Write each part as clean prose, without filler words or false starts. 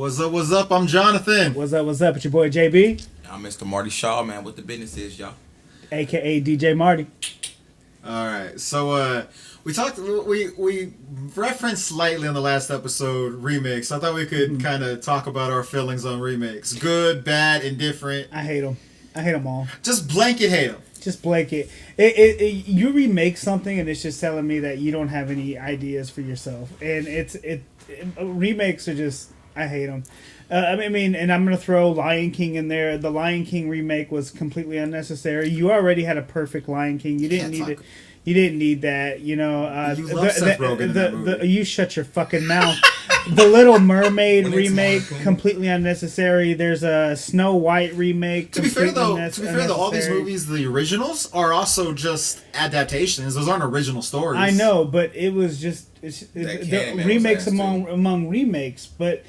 What's up? What's up? I'm Jonathan. What's up? What's up? It's your boy JB. I'm Mr. Marty Shaw, man. What the business is, y'all? AKA DJ Marty. All right. So we referenced slightly in the last episode remakes. I thought we could kind of talk about our feelings on remakes. Good, bad, indifferent. I hate them. I hate them all. Just blanket hate them. Just blanket. You remake something and it's just telling me that you don't have any ideas for yourself. And remakes are just, I hate them. I mean, and I'm going to throw Lion King in there. The Lion King remake was completely unnecessary. You already had a perfect Lion King. You didn't need it. You didn't need that, you know. You love Seth Rogen in that movie. You shut your fucking mouth. The Little Mermaid remake, completely unnecessary. There's a Snow White remake. To be fair though, all these movies, the originals, are also just adaptations. Those aren't original stories. I know, but it was just the remakes among remakes. But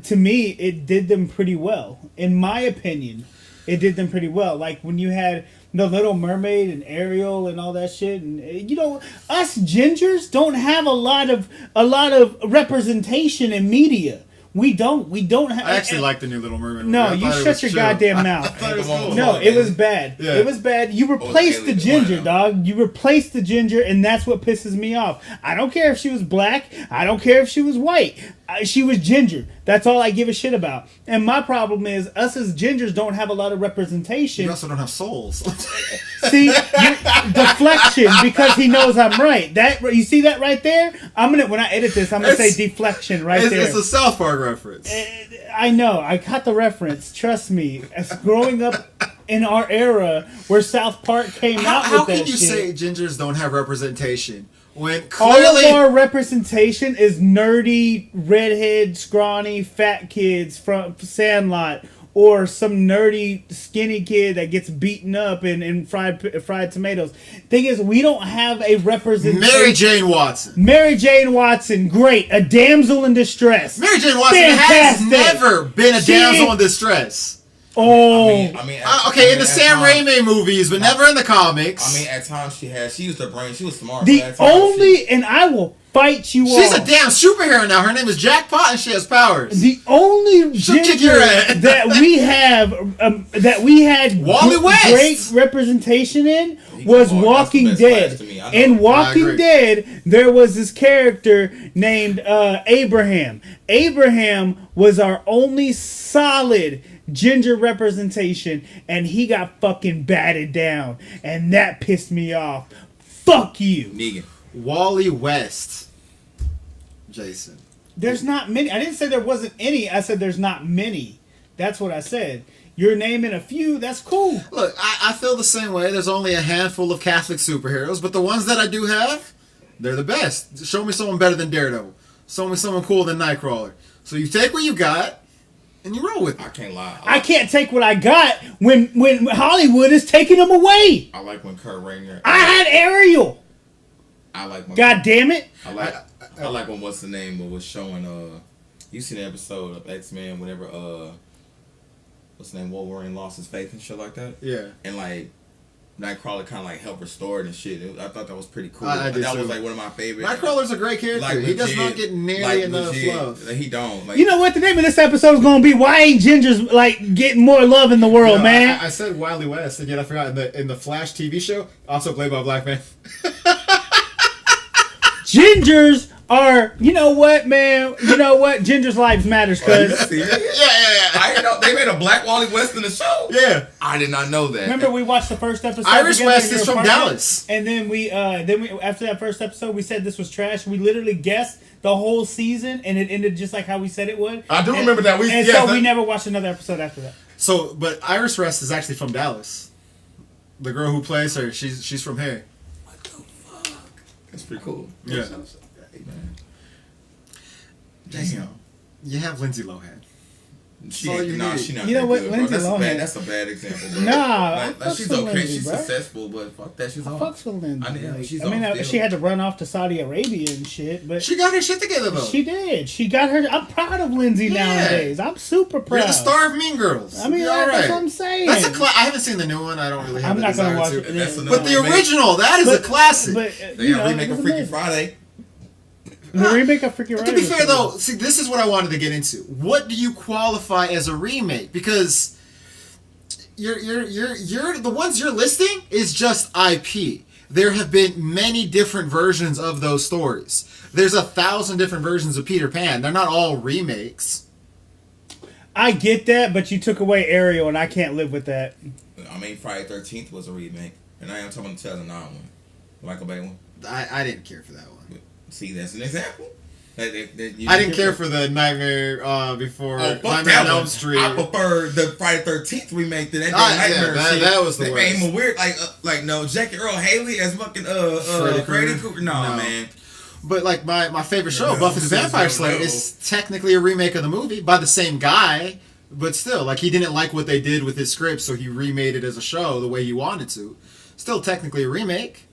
to me, it did them pretty well. In my opinion, it did them pretty well. Like when you had The Little Mermaid and Ariel and all that shit, and you know, us gingers don't have a lot of representation in media. We don't have. I actually like the new Little Mermaid movie. No, you shut your goddamn mouth. I thought it was cool. No, it was bad. Yeah. It was bad. You replaced the ginger, dog. You replaced the ginger, and that's what pisses me off. I don't care if she was black. I don't care if she was white. She was ginger. That's all I give a shit about. And my problem is, us as gingers don't have a lot of representation. You also don't have souls. See, deflection, because he knows I'm right. That you see that right there? When I edit this, I'm gonna say deflection there. It's a South Park reference. I know. I caught the reference. Trust me. As growing up in our era where South Park came out with that shit. How can you say gingers don't have representation? When clearly all of our representation is nerdy, redhead, scrawny, fat kids from Sandlot, or some nerdy, skinny kid that gets beaten up in fried tomatoes. Thing is, we don't have a representation. Mary Jane Watson. Mary Jane Watson, great. A damsel in distress. Mary Jane Watson has never been a damsel in distress. Oh, okay. In the Sam Raimi movies, but never in the comics. I mean, at times she used her brain. She was smart. And I will fight you. She's a damn superhero now. Her name is Jackpot, and she has powers. The only ginger that we had Wally West great representation in was Walking Dead. In Walking Dead, there was this character named Abraham. Abraham was our only solid ginger representation, and he got fucking batted down, and that pissed me off. Fuck you. Negan. Wally West. Jason. There's not many. I didn't say there wasn't any. I said there's not many. That's what I said. You're naming a few. That's cool. Look, I feel the same way. There's only a handful of Catholic superheroes, but the ones that I do have, they're the best. Show me someone better than Daredevil. Show me someone cooler than Nightcrawler. So you take what you got, and you roll with it. I can't lie. I can't take what I got when Hollywood is taking them away. I like when Kurt Ranger. I had Ariel. I like when. God damn it. I like when what's the name was showing. You seen the episode of X-Men whenever what's the name, Wolverine lost his faith and shit like that. Yeah. And like Nightcrawler kind of like helped restore it and shit. I thought that was pretty cool. That was like one of my favorites. Nightcrawler's a great character. Like, he does not get nearly enough love. He don't. Like, you know what? The name of this episode is going to be "Why Ain't Gingers Like Getting More Love in the World, Man?" I said Wily West, and yet I forgot in the Flash TV show, also played by a black man. Gingers are, you know what, man? You know what? Gingers' lives matters, cuz. Yeah. I didn't know they made a black Wally West in the show. Yeah. I did not know that. Remember, we watched the first episode. Irish West is from Dallas. And then we after that first episode, we said this was trash. We literally guessed the whole season, and it ended just like how we said it would. I do remember that. We never watched another episode after that. So, but Iris West is actually from Dallas. The girl who plays her, she's from here. What the fuck? That's pretty cool. Yeah. Damn. You have Lindsay Lohan. She's not. You know what, good, Lindsay Lohan. That's a bad example, bro. Nah, she's okay. Lindsay, She's bro. successful, but fuck that. She's off. Fucks with Lindsay. I mean, she had to run off to Saudi Arabia and shit, but she got her shit together though. She did. She got her. I'm proud of Lindsay nowadays. I'm super proud. You're the star of Mean Girls. I mean, that's what I'm saying. That's a I haven't seen the new one. I don't really have. I'm not gonna watch it. it. But the original, that is a classic. They got remake of Freaky Friday. The remake of freaking. To be fair though, see, this is what I wanted to get into. What do you qualify as a remake? Because you're the ones you're listing is just IP. There have been many different versions of those stories. There's 1,000 different versions of Peter Pan. They're not all remakes. I get that, but you took away Ariel, and I can't live with that. I mean, Friday 13th was a remake, and I am talking about the 2009 one, Michael Bay one. I didn't care for that one. See, that's an example. I didn't care for the Nightmare Before Nightmare on Elm Street. I prefer the Friday 13th remake than that Nightmare shit. That was the worst. They made him weird, like no Jackie Earl Haley as fucking Freddy Krueger. No, man. But like my favorite show, Buffy the Vampire Slayer, is technically a remake of the movie by the same guy, but still, like he didn't like what they did with his script, so he remade it as a show the way he wanted to. Still technically a remake.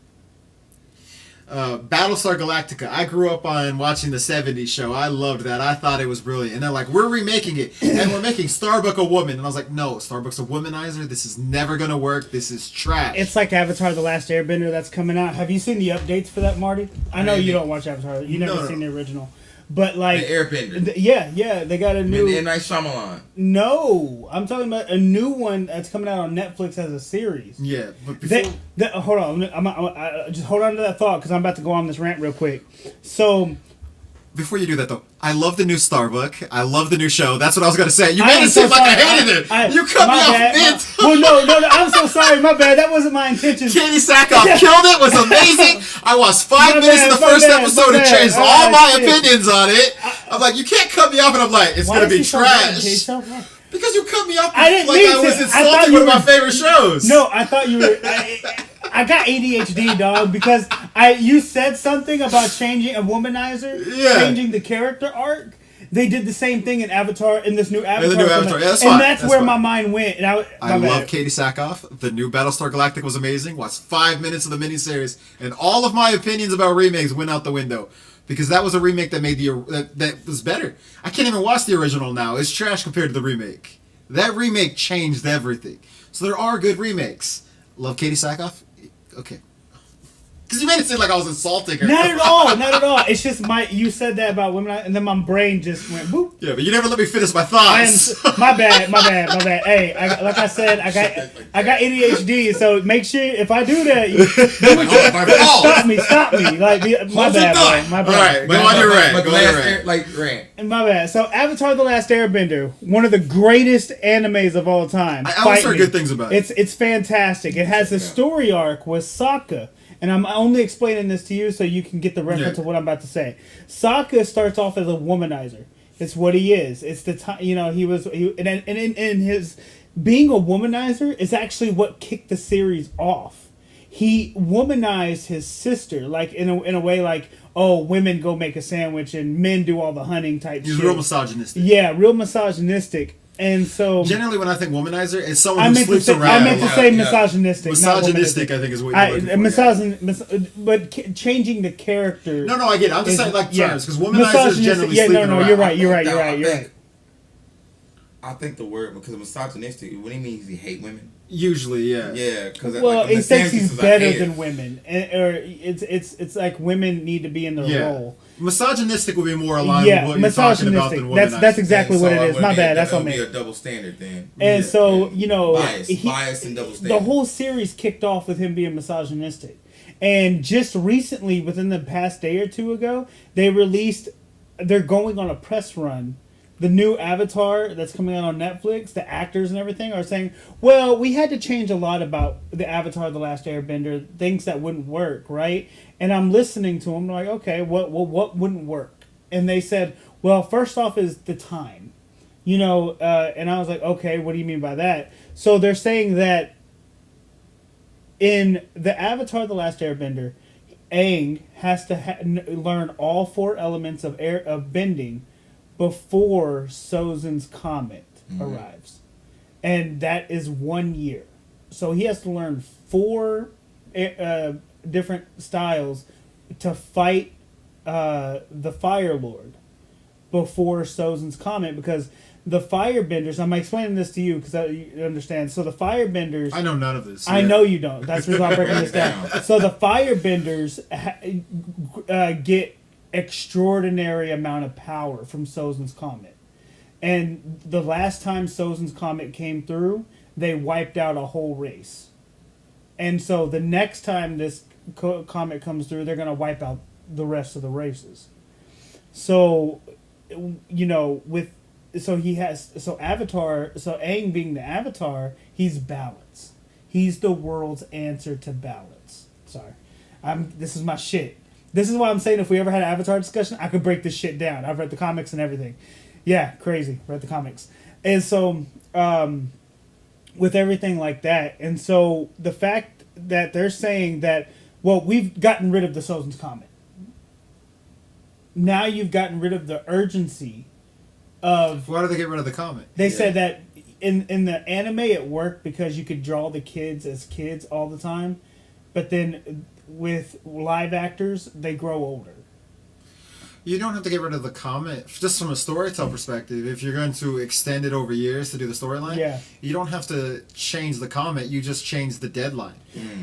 Battlestar Galactica. I grew up on watching the 70s show. I loved that. I thought it was brilliant. And they're like, we're remaking it. And we're making Starbuck a woman. And I was like, no, Starbuck's a womanizer. This is never going to work. This is trash. It's like Avatar The Last Airbender that's coming out. Have you seen the updates for that, Marty? I know you don't watch Avatar. You never seen the original. But like... The Airbender. Yeah. They got a new... M. Night Shyamalan. No. I'm talking about a new one that's coming out on Netflix as a series. Yeah. But before... hold on. Just hold on to that thought because I'm about to go on this rant real quick. So... Before you do that, though, I love the new Starbuck. I love the new show. That's what I was going to say. You made it seem like I hated it. You cut me off mid. Well, no. I'm so sorry. My bad. That wasn't my intention. Katie Sackhoff killed it. Was amazing. I watched 5 minutes in the first episode and changed all my opinions on it. I'm like, you can't cut me off, and I'm like, it's going to be trash. Because you cut me off I didn't like mean I was to. insulting one of my favorite shows. No, I thought you were... I got ADHD, dog, because you said something about changing a womanizer, changing the character arc. They did the same thing in Avatar, in this new Avatar. Yeah, that's where my mind went. And I love Katie Sackhoff. The new Battlestar Galactica was amazing. Watched 5 minutes of the miniseries, and all of my opinions about remakes went out the window. Because that was a remake that made that was better. I can't even watch the original now. It's trash compared to the remake. That remake changed everything. So there are good remakes. Love Katie Sackhoff. Okay. Because you made it seem like I was insulting her. Not at all. It's just you said that about women, and then my brain just went boop. Yeah, but you never let me finish my thoughts. My bad. Hey, like I said, I got ADHD, so make sure if I do that, stop me. Like my bad. All right, go on your rant. And my bad. So Avatar: The Last Airbender, one of the greatest animes of all time. I always heard good things about it. It's fantastic. It has a story arc with Sokka. And I'm only explaining this to you so you can get the reference of what I'm about to say. Sokka starts off as a womanizer. It's what he is. It's the time, and his being a womanizer is actually what kicked the series off. He womanized his sister, like in a way, like, oh, women go make a sandwich and men do all the hunting type shit. He's real misogynistic. Yeah, real misogynistic. And so... Generally, when I think womanizer, it's someone who sleeps around. I meant to say misogynistic. Misogynistic, I think, is what you're looking for. But changing the character... No, I get it. I'm just saying, like, terms. Because womanizers generally sleep around. You're right. I think the word, because misogynistic, what he means, he hate women. Usually, yeah. Yeah, because he thinks he's better than women, or it's like women need to be in their role. Misogynistic would be more aligned with what you're talking about than womanizing. That's exactly what it is. My bad. That's what I meant. It would be a double standard then. And so bias and double standard. The whole series kicked off with him being misogynistic, and just recently, within the past day or two ago, they're going on a press run. The new Avatar that's coming out on Netflix, the actors and everything are saying, well, we had to change a lot about the Avatar The Last Airbender, things that wouldn't work, right? And I'm listening to them, like, okay, what wouldn't work? And they said, well, first off is the time. And I was like, okay, what do you mean by that? So they're saying that in the Avatar The Last Airbender, Aang has to learn all 4 elements of bending before Sozin's comet arrives. And that is 1 year. So he has to learn 4 different styles to fight the Fire Lord before Sozin's comet, because the Firebenders, I'm explaining this to you because you understand. So the Firebenders... I know none of this. I know you don't. That's the reason I'm breaking this down. So the Firebenders get extraordinary amount of power from Sozin's Comet. And the last time Sozin's Comet came through, they wiped out a whole race. And so the next time this comet comes through, they're going to wipe out the rest of the races. So, Avatar, so Aang being the Avatar, he's balance. He's the world's answer to balance. Sorry. This is my shit. This is why I'm saying if we ever had an Avatar discussion, I could break this shit down. I've read the comics and everything. Yeah, crazy. Read the comics. And so, with everything like that, and so the fact that they're saying that, well, we've gotten rid of the Sozin's Comet. Now you've gotten rid of the urgency of... Why did they get rid of the comet? They said that in the anime it worked because you could draw the kids as kids all the time, but then with live actors, they grow older. You don't have to get rid of the comet, just from a storytelling perspective. If you're going to extend it over years to do the storyline, you don't have to change the comet. You just change the deadline.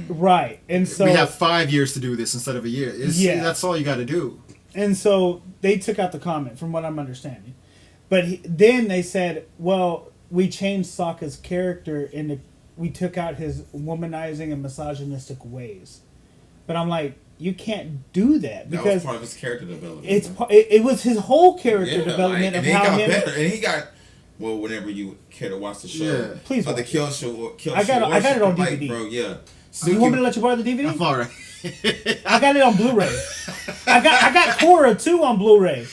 Right, and so we have 5 years to do this instead of a year. That's all you got to do. And so they took out the comet, from what I'm understanding. But then they said, well, we changed Sokka's character and we took out his womanizing and misogynistic ways. But I'm like, you can't do that because that was part of his character development. It was his whole character development of how him. Better, and he got whenever you care to watch the show, please. The kill show. I got it on DVD, bro. Yeah. You want me to let you borrow the DVD? I'm alright. I got it on Blu-ray. I got Korra 2 on Bluray.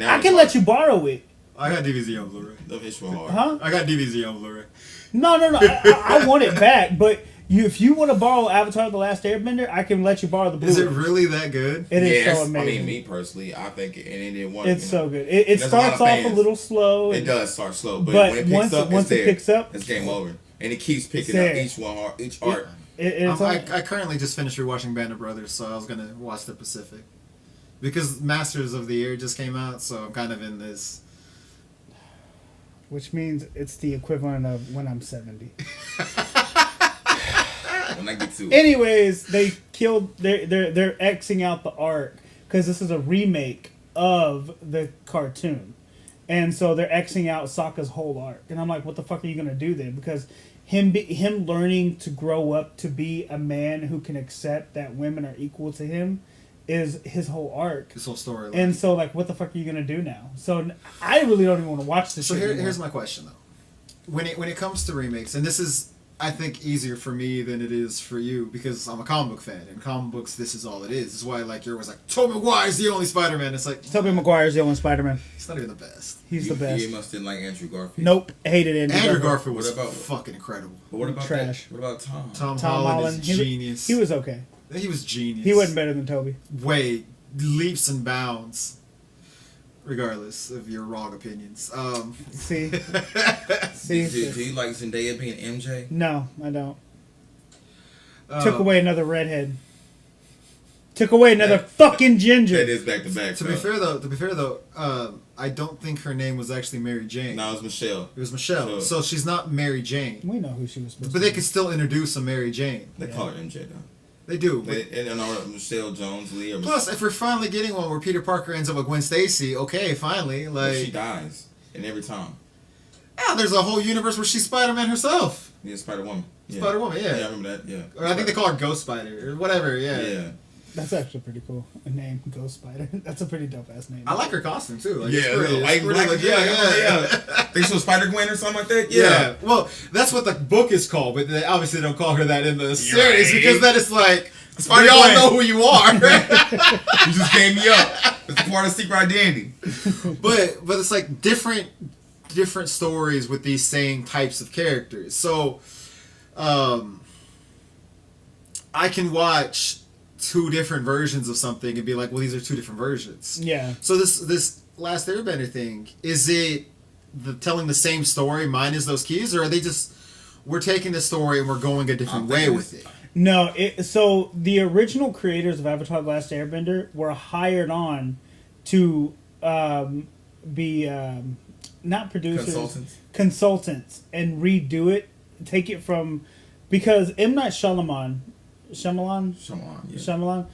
I can let you borrow it. I got DVD on Blu-ray. The visual hard. Huh? I got DVD on Blu-ray. No. I want it back, but. If you want to borrow Avatar: The Last Airbender, I can let you borrow the Blu-ray. Is it really that good? It is so amazing. I mean, me personally, I think it's so good. It starts off a little slow. It does start slow, but when it picks up, it's game over, and it keeps picking up each arc. I currently just finished rewatching Band of Brothers, so I was gonna watch The Pacific because Masters of the Air just came out, so I'm kind of in this. Which means it's the equivalent of when I'm 70. When I get to it. Anyways, they killed. They're Xing out the arc because this is a remake of the cartoon, and so they're Xing out Sokka's whole arc. And I'm like, what the fuck are you gonna do then? Because him learning to grow up to be a man who can accept that women are equal to him is his whole arc. His whole story. And so, like, what the fuck are you gonna do now? So I really don't even want to watch this. So here's my question though: when it comes to remakes, and this is. I think easier for me than it is for you because I'm a comic book fan. And comic books, this is all it is. This is why you're always like, Tobey Maguire's the only Spider-Man. It's like... Tobey Maguire's the only Spider-Man. He's not even the best. He's the best. You must didn't like Andrew Garfield. Nope. Hated Andrew Garfield was fucking incredible. But what about trash? What about Tom? Tom Holland is genius. He was okay. He was genius. He wasn't better than Tobey. Way leaps and bounds. Regardless of your wrong opinions. See? Do you like Zendaya being MJ? No, I don't. Took away another redhead. Took away another fucking ginger. That is back to back. To be fair though, I don't think her name was actually Mary Jane. No, it was Michelle. It was Michelle. So she's not Mary Jane. We know who she was supposed to be. But they could still introduce a Mary Jane. They call her MJ though. They do. And Michelle Jones, Lee. Plus, if we're finally getting one where Peter Parker ends up with Gwen Stacy, okay, finally, like she dies, and every time. Yeah, there's a whole universe where she's Spider-Man herself. Yeah, Spider-Woman. Yeah. Spider-Woman, yeah. Yeah, I remember that. Yeah. Or I think they call her Ghost Spider or whatever. Yeah. Yeah. That's actually pretty cool. A name, Ghost Spider. That's a pretty dope ass name. I like her costume too. Like, yeah, yeah. Think she was Spider Gwen or something like that. Yeah. Well, that's what the book is called, but they obviously don't call her that in the series because then it's like we all know who you are. You just gave me up. It's part of secret identity. But it's like different stories with these same types of characters. So, I can watch two different versions of something and be like, well, these are two different versions. Yeah. So this Last Airbender thing, is it telling the same story minus those keys, or are they just we're taking the story and we're going a different way with it? No, so the original creators of Avatar: The Last Airbender were hired on to be not producers, consultants, and redo it, take it from because M. Night Shyamalan Shyamalan. Yeah. Shyamalan.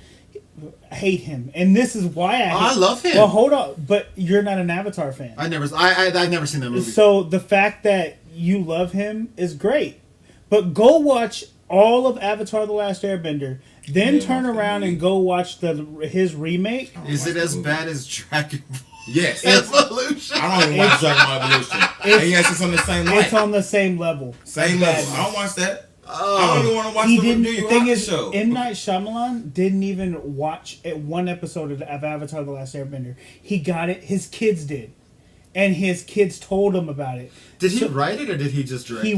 I hate him, and this is why I love him. Well, hold on, but you're not an Avatar fan. I've never seen that movie. So the fact that you love him is great, but go watch all of Avatar: The Last Airbender, then turn around and go watch his remake. Is it as bad as Dragon Ball? Yes. Evolution. I don't even watch Dragon Ball Evolution. And yes, it's on the same level. It's on the same level. Same level. I don't watch that. I don't even want to watch The thing is, show. M. Night Shyamalan didn't even watch one episode of Avatar: The Last Airbender. He got it. His kids did, and his kids told him about it. Did he write it or did he just direct it? He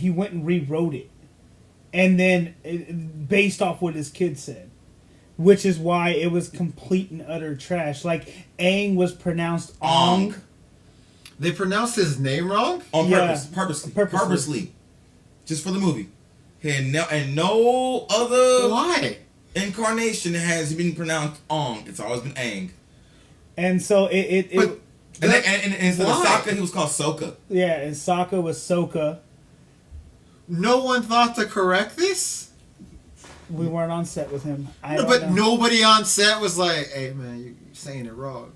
went and rewrote it, and then based off what his kids said, which is why it was complete and utter trash. Like Aang was pronounced Ong. They pronounced his name wrong on purpose, purposely, just for the movie. And no other incarnation has been pronounced Ong. It's always been Aang. And so and instead of Sokka, he was called Sokka. Yeah, and Sokka was Sokka. No one thought to correct this? We weren't on set with him. But nobody on set was like, hey man, you're saying it wrong.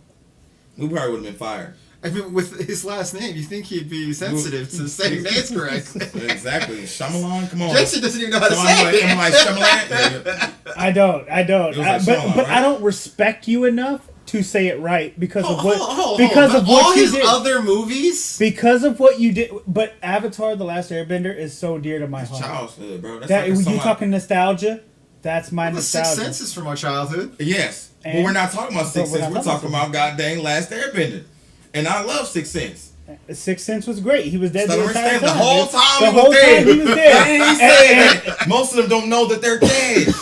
We probably would have been fired. I mean, with his last name, you think he'd be sensitive to saying names correctly. Exactly. Shyamalan, come on. Jason doesn't even know how to say it. Am I Shyamalan? I don't. But right? I don't respect you enough to say it right because of what all you his did. Other movies. Because of what you did. But Avatar: The Last Airbender is so dear to my heart. Childhood, bro. You talking nostalgia? That's my nostalgia. The Sixth Sense is from our childhood. Yes, but we're not talking about Sixth Sense. We're talking about goddamn Last Airbender. And I love Sixth Sense. Sixth Sense was great. He was dead the entire time. The whole time he was dead. And he said most of them don't know that they're dead.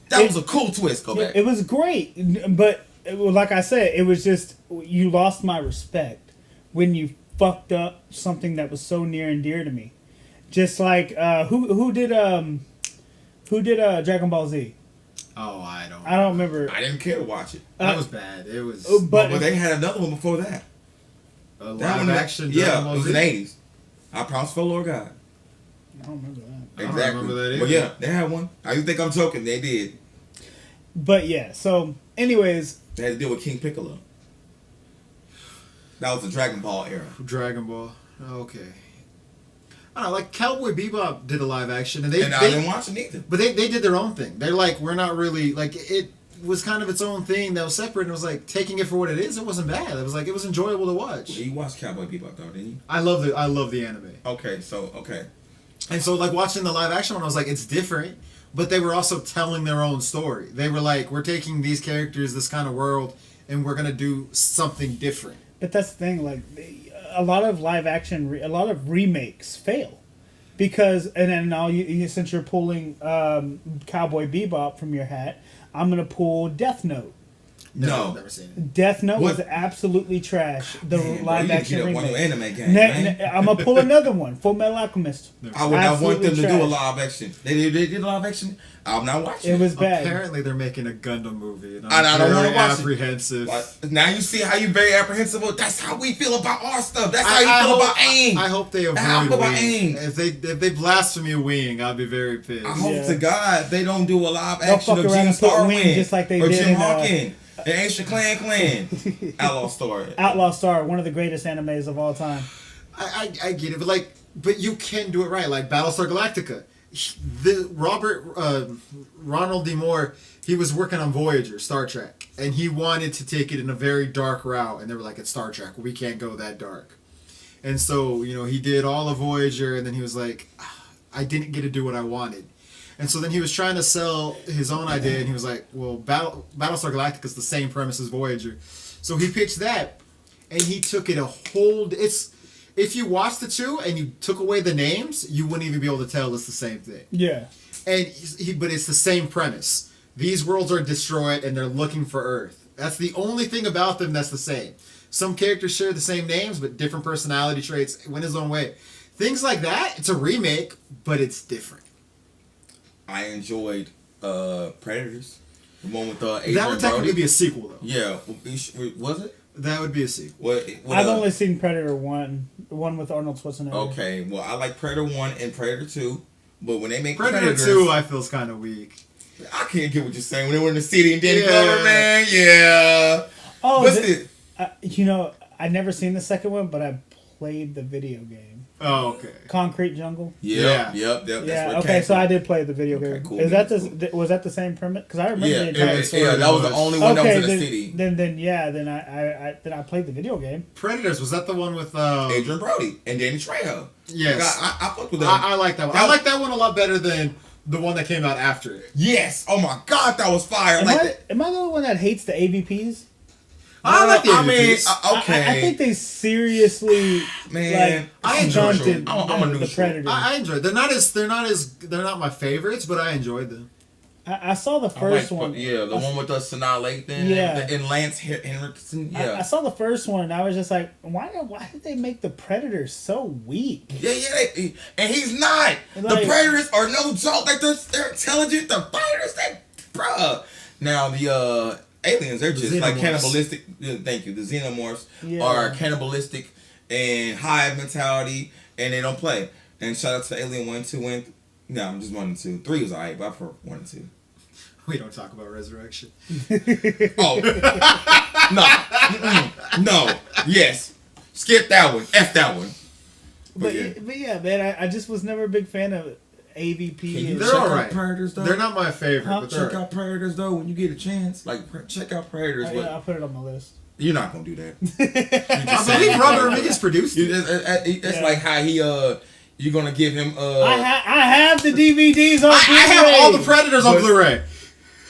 That was a cool twist. Go back. It was great. But like I said, it was just, you lost my respect when you fucked up something that was so near and dear to me. Just like, who did Dragon Ball Z? Oh, I don't remember. I didn't care to watch it. That was bad. It was. But they had another one before that. A live action. Yeah, it was in the 80s. I promise for Lord God. I don't remember that. Exactly. I don't remember that either. Well, yeah, they had one. I you think I'm joking? They did. But yeah, so anyways, they had to deal with King Piccolo. That was the Dragon Ball era. Dragon Ball. Okay. I don't know, like Cowboy Bebop did a live action, and I didn't watch it either. But they did their own thing. They're like, we're not really like it was kind of its own thing that was separate, and it was like taking it for what it is. It wasn't bad. It was like it was enjoyable to watch. Well, you watched Cowboy Bebop though, didn't you? I love the anime. Okay. And so like watching the live action one, I was like, it's different, but they were also telling their own story. They were like, we're taking these characters, this kind of world, and we're gonna do something different. But that's the thing, like a lot of live action, a lot of remakes fail. Because, and then now since you're pulling Cowboy Bebop from your hat, I'm going to pull Death Note. No, I've never seen it. Death Note was absolutely trash. The live action remake. Anime game, I'm going to pull another one, Full Metal Alchemist. I would not want them to do a live action. They did a live action. I'm not watching it. It was bad. Apparently they're making a Gundam movie. And I don't want to watch apprehensive. It. Now you see how you're very apprehensive. That's how we feel about our stuff. That's how you feel about Aang. I hope they avoid Aang. If they blasphemy Wing, I'll be very pissed. I hope to God they don't do a live action of Gene Starwind just like they or did Jim Hawkins. The Ancient Clan. Outlaw Star, one of the greatest animes of all time. I get it, but you can do it right. Like Battlestar Galactica. Ronald D. Moore, he was working on Voyager, Star Trek, and he wanted to take it in a very dark route, and they were like, it's Star Trek, we can't go that dark. And so, he did all of Voyager, and then he was like, I didn't get to do what I wanted. And so then he was trying to sell his own idea, and he was like, well, Battlestar Galactica is the same premise as Voyager. So he pitched that, and he took it if you watch the two and you took away the names, you wouldn't even be able to tell it's the same thing. Yeah. But it's the same premise. These worlds are destroyed, and they're looking for Earth. That's the only thing about them that's the same. Some characters share the same names, but different personality traits, went his own way. Things like that, it's a remake, but it's different. I enjoyed Predators. The one with Adrian that would technically Brody. be a sequel, though. Yeah. Was it? That would be a sequel. I've only seen Predator 1, the one with Arnold Schwarzenegger. Okay, well, I like Predator 1 and Predator 2. But when they make Predator 2, I feel is kind of weak. I can't get what you're saying. When they were in the city and Danny Glover, man, yeah. Oh, you know, I never seen the second one, but I played the video game. Oh, okay. Concrete Jungle. Yep. Okay, so I did play the video game. Cool, was that the same premise? Because I remember the entire story. Yeah, that was the only one that was in the city. Then I played the video game. Predators, was that the one with Adrian Brody and Danny Trejo? Yes, I fucked with them. I like that one. I like that one a lot better than the one that came out after it. Yes. Oh my God, that was fire. Am I the only one that hates the AVPs? I like the AVPs. Okay. I think they seriously, I enjoyed them. I'm a neutral. The Predators. I enjoyed. They're not my favorites, but I enjoyed them. I saw the first one. Yeah, the one with the Sanaa Lathan and Lance Henriksen. Yeah, I saw the first one and I was just like, why did they make the Predators so weak? Yeah, and he's not. The Predators are no joke. Like they're intelligent. The fighters, bruh. Now the aliens, they're just like cannibalistic. Thank you. The xenomorphs are cannibalistic and hive mentality, and they don't play. And shout out to Alien 1, 2, no, I'm just 1 and 2. 3 was alright, but I prefer 1 and 2. We don't talk about Resurrection. Oh. No. Yes. Skip that one. F that one. But yeah, man, I just was never a big fan of AVP. They're alright. Predators, though? They're not my favorite. But check out Predators, though, when you get a chance. Like, check out Predators. I'll put it on my list. You're not going to do that. I believe Robert Rodriguez produced it. It's like how he... You're gonna give him. I have the DVDs on Blu-ray. I have all the Predators on Blu-ray.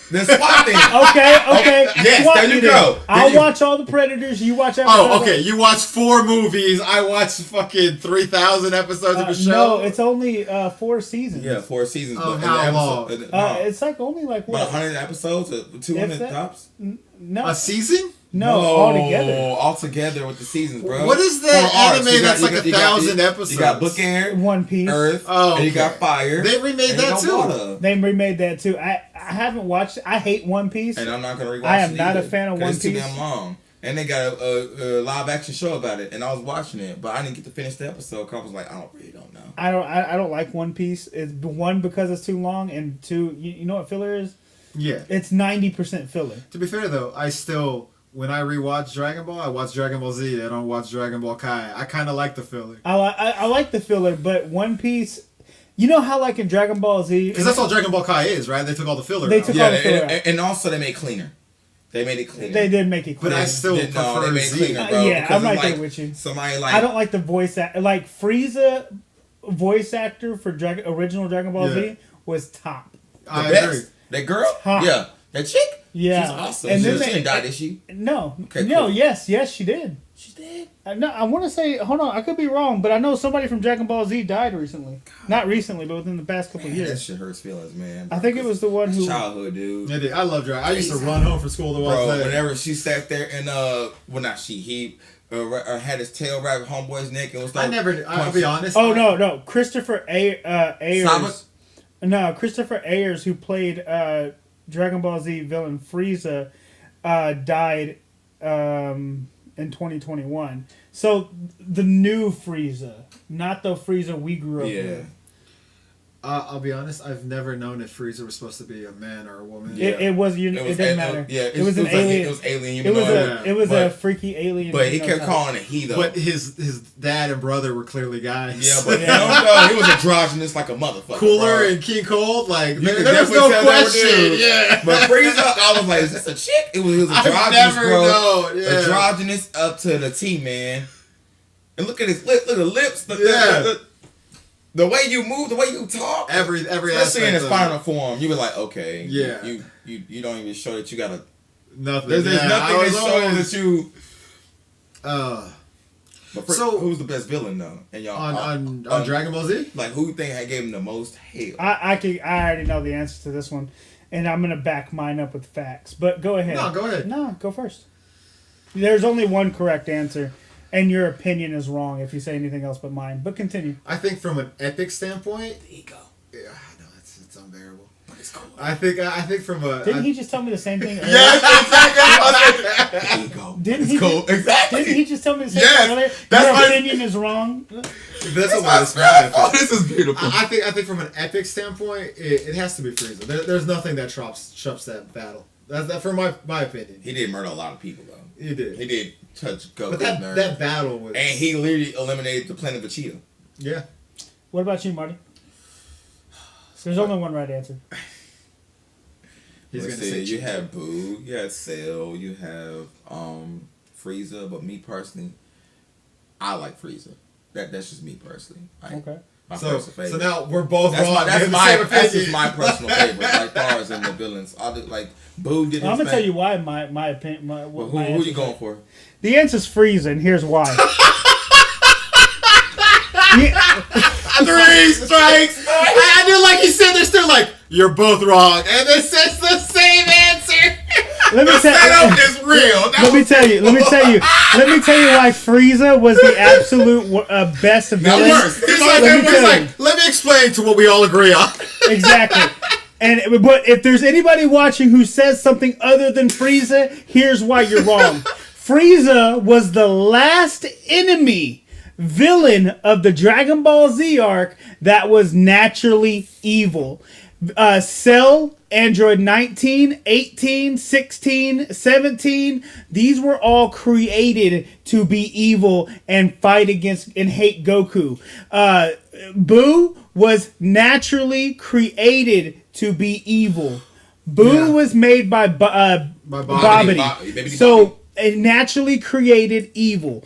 The SWAT thing. Okay. Yes, SWAT there you go. I'll watch all the Predators. You watch everything. Oh, okay. You watch 4 movies. I watched fucking 3,000 episodes of a show. No, it's only 4 seasons. Yeah, 4 seasons. Oh, how long? It's like only like what? About 100 episodes, 200 tops. No, a season? No, altogether. Altogether with the seasons, bro. What is the anime that's like 1,000 episodes? You got Book Air, One Piece, Earth, and you got Fire. They remade that too. Water. They remade that too. I haven't watched. I hate One Piece, and I'm not gonna rewatch it. I am not a fan of One Piece. It's too damn long. And they got a live action show about it, and I was watching it, but I didn't get to finish the episode because I was like, I don't know. I don't like One Piece. It's one because it's too long, and two, you know what filler is? Yeah, it's 90% filler. To be fair though, I still. When I rewatch Dragon Ball, I watch Dragon Ball Z. I don't watch Dragon Ball Kai. I kind of like the filler. I like the filler, but One Piece, you know how like in Dragon Ball Z, because that's all Dragon Ball Kai is, right? They took all the filler. They took all the filler out. And also they made it cleaner. They made it cleaner. They did make it cleaner. But I still prefer they made it cleaner, bro. Yeah, I'm right there with you. Somebody like I don't like the voice act. Like Frieza, voice actor for original Dragon Ball Z was top. I agree. That girl, top. Yeah, that chick. Yeah, she's awesome. And she didn't die, did she? No. Okay, no. cool. Yes, she did. She did. No, I want to say. Hold on, I could be wrong, but I know somebody from Dragon Ball Z died recently. God. Not recently, but within the past couple of years. That shit hurts feelings, man. I think it was the one who childhood, dude. Yeah, I love Dragon. I used to run home from school to watch that. Whenever she sat there and well, not she, he had his tail wrapped homeboy's neck and was like, I'll be honest. Oh no, Christopher Ayers. No, Christopher Ayers, who played Dragon Ball Z villain Frieza, died in 2021. So the new Frieza, not the Frieza we grew up with. I'll be honest. I've never known if Frieza was supposed to be a man or a woman. Yeah. It didn't matter. It was an alien. It was alien. It was a freaky alien. But he kept calling it he though. But his dad and brother were clearly guys. Yeah, but no, he was androgynous like a motherfucker. Cooler bro. and King Cold, like there was no question. Yeah, but Frieza, I was like, is this a chick? He was androgynous, bro. Androgynous up to the T, man. And look at his lips. Look at the lips. The way you move, the way you talk, every especially in his final form, you were like, okay, yeah, you don't even show that you got nothing. There's nothing that shows that you. But so who's the best villain though? And y'all on Dragon Ball Z? Like who you think gave him the most hate? I already know the answer to this one, and I'm gonna back mine up with facts. But go ahead. No, go ahead. No, go first. There's only one correct answer. And your opinion is wrong if you say anything else but mine. But continue. I think from an epic standpoint, the ego. Yeah, no, it's unbearable. I think from a. Didn't he just tell me the same thing? Yes, exactly. Ego. Didn't it's he? cool. Exactly. Didn't he just tell me the same Yes, thing earlier? that's Your my- opinion is wrong. That's a lot of spread. Oh, this is beautiful. I think from an epic standpoint, it has to be Frieza. There's nothing that trumps that battle. That's that from my opinion. He did murder a lot of people though. He did. He did touch Goku's But that nerve. battle was. And he literally eliminated the planet Vegeta. Yeah. What about you, Marty? There's only one right answer. He's Let's gonna say you have Boo, you have Cell, you have Frieza, but me personally, I like Frieza. That's just me personally. Okay. My personal favorite. So now we're both wrong. That's just my personal favorite. Like far as in the villains, like Boo did. I'm gonna tell you why my opinion. Who are you going for? The answer's Frieza, and here's why. Three strikes. I do like he said. They're still like you're both wrong, and it says the same answer. Let me Setup is real. Let me tell you why Frieza was the absolute best villain. Let me explain to what we all agree on. Exactly. But if there's anybody watching who says something other than Frieza, here's why you're wrong. Frieza was the last villain of the Dragon Ball Z arc that was naturally evil. Cell, Android 19, 18, 16, 17, these were all created to be evil and fight against and hate Goku. Boo was naturally created to be evil. Boo was made by Bobbity. So it naturally created evil.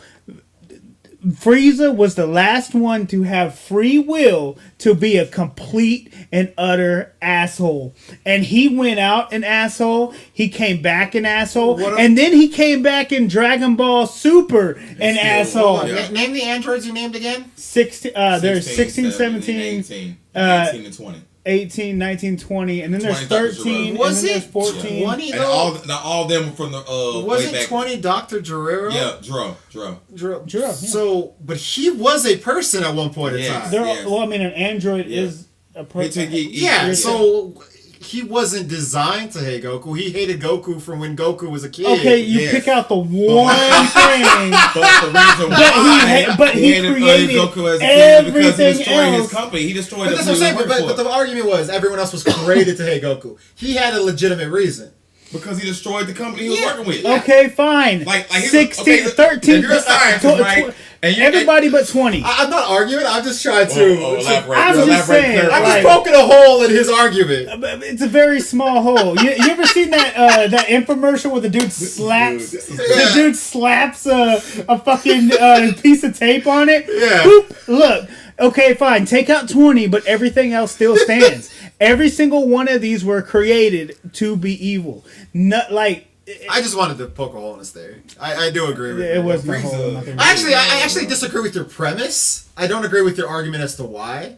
Frieza was the last one to have free will to be a complete and utter asshole. And he went out an asshole, he came back an asshole, and then he came back in Dragon Ball Super an asshole. Name the androids you named again. There's 16, 17, 18, 19, and 20. 18, 19, 20, and then there's 13, was and then it there's 14. 20 and all of them from the was way it back. 20 Dr. Gerrero? Yeah, Dro. Yeah. So, but he was a person at one point in time. Well, I mean, an android is a person. So he wasn't designed to hate Goku. He hated Goku from when Goku was a kid. Okay, you pick out the one thing. But the reason why he created Goku as a everything because he destroyed else. his company. He destroyed But that's what I'm saying. But the argument was everyone else was created to hate Goku. He had a legitimate reason. Because he destroyed the company he was working with. Okay, fine. Like 16, 13, you're a scientist, right? And everybody but 20. I'm not arguing. I'm just trying to. I'm just saying. I'm just poking a hole in his argument. It's a very small hole. You ever seen that infomercial where the dude slaps a fucking piece of tape on it? Yeah. Boop. Look. Okay, fine. Take out 20, but everything else still stands. Every single one of these were created to be evil. Not like. I just wanted to poke a hole in his theory. I do agree with you. It wasn't a hole. I actually disagree with your premise. I don't agree with your argument as to why.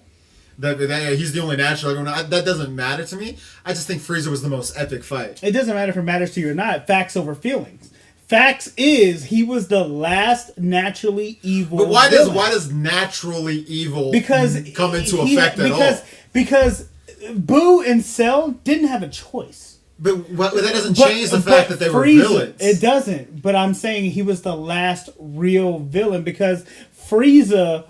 That he's the only natural. That doesn't matter to me. I just think Frieza was the most epic fight. It doesn't matter if it matters to you or not. Facts over feelings. Facts is he was the last naturally evil. But why villain. does naturally evil come into effect at all? Because Boo and Cell didn't have a choice. But that doesn't change the fact that they were villains. It doesn't. But I'm saying he was the last real villain because Frieza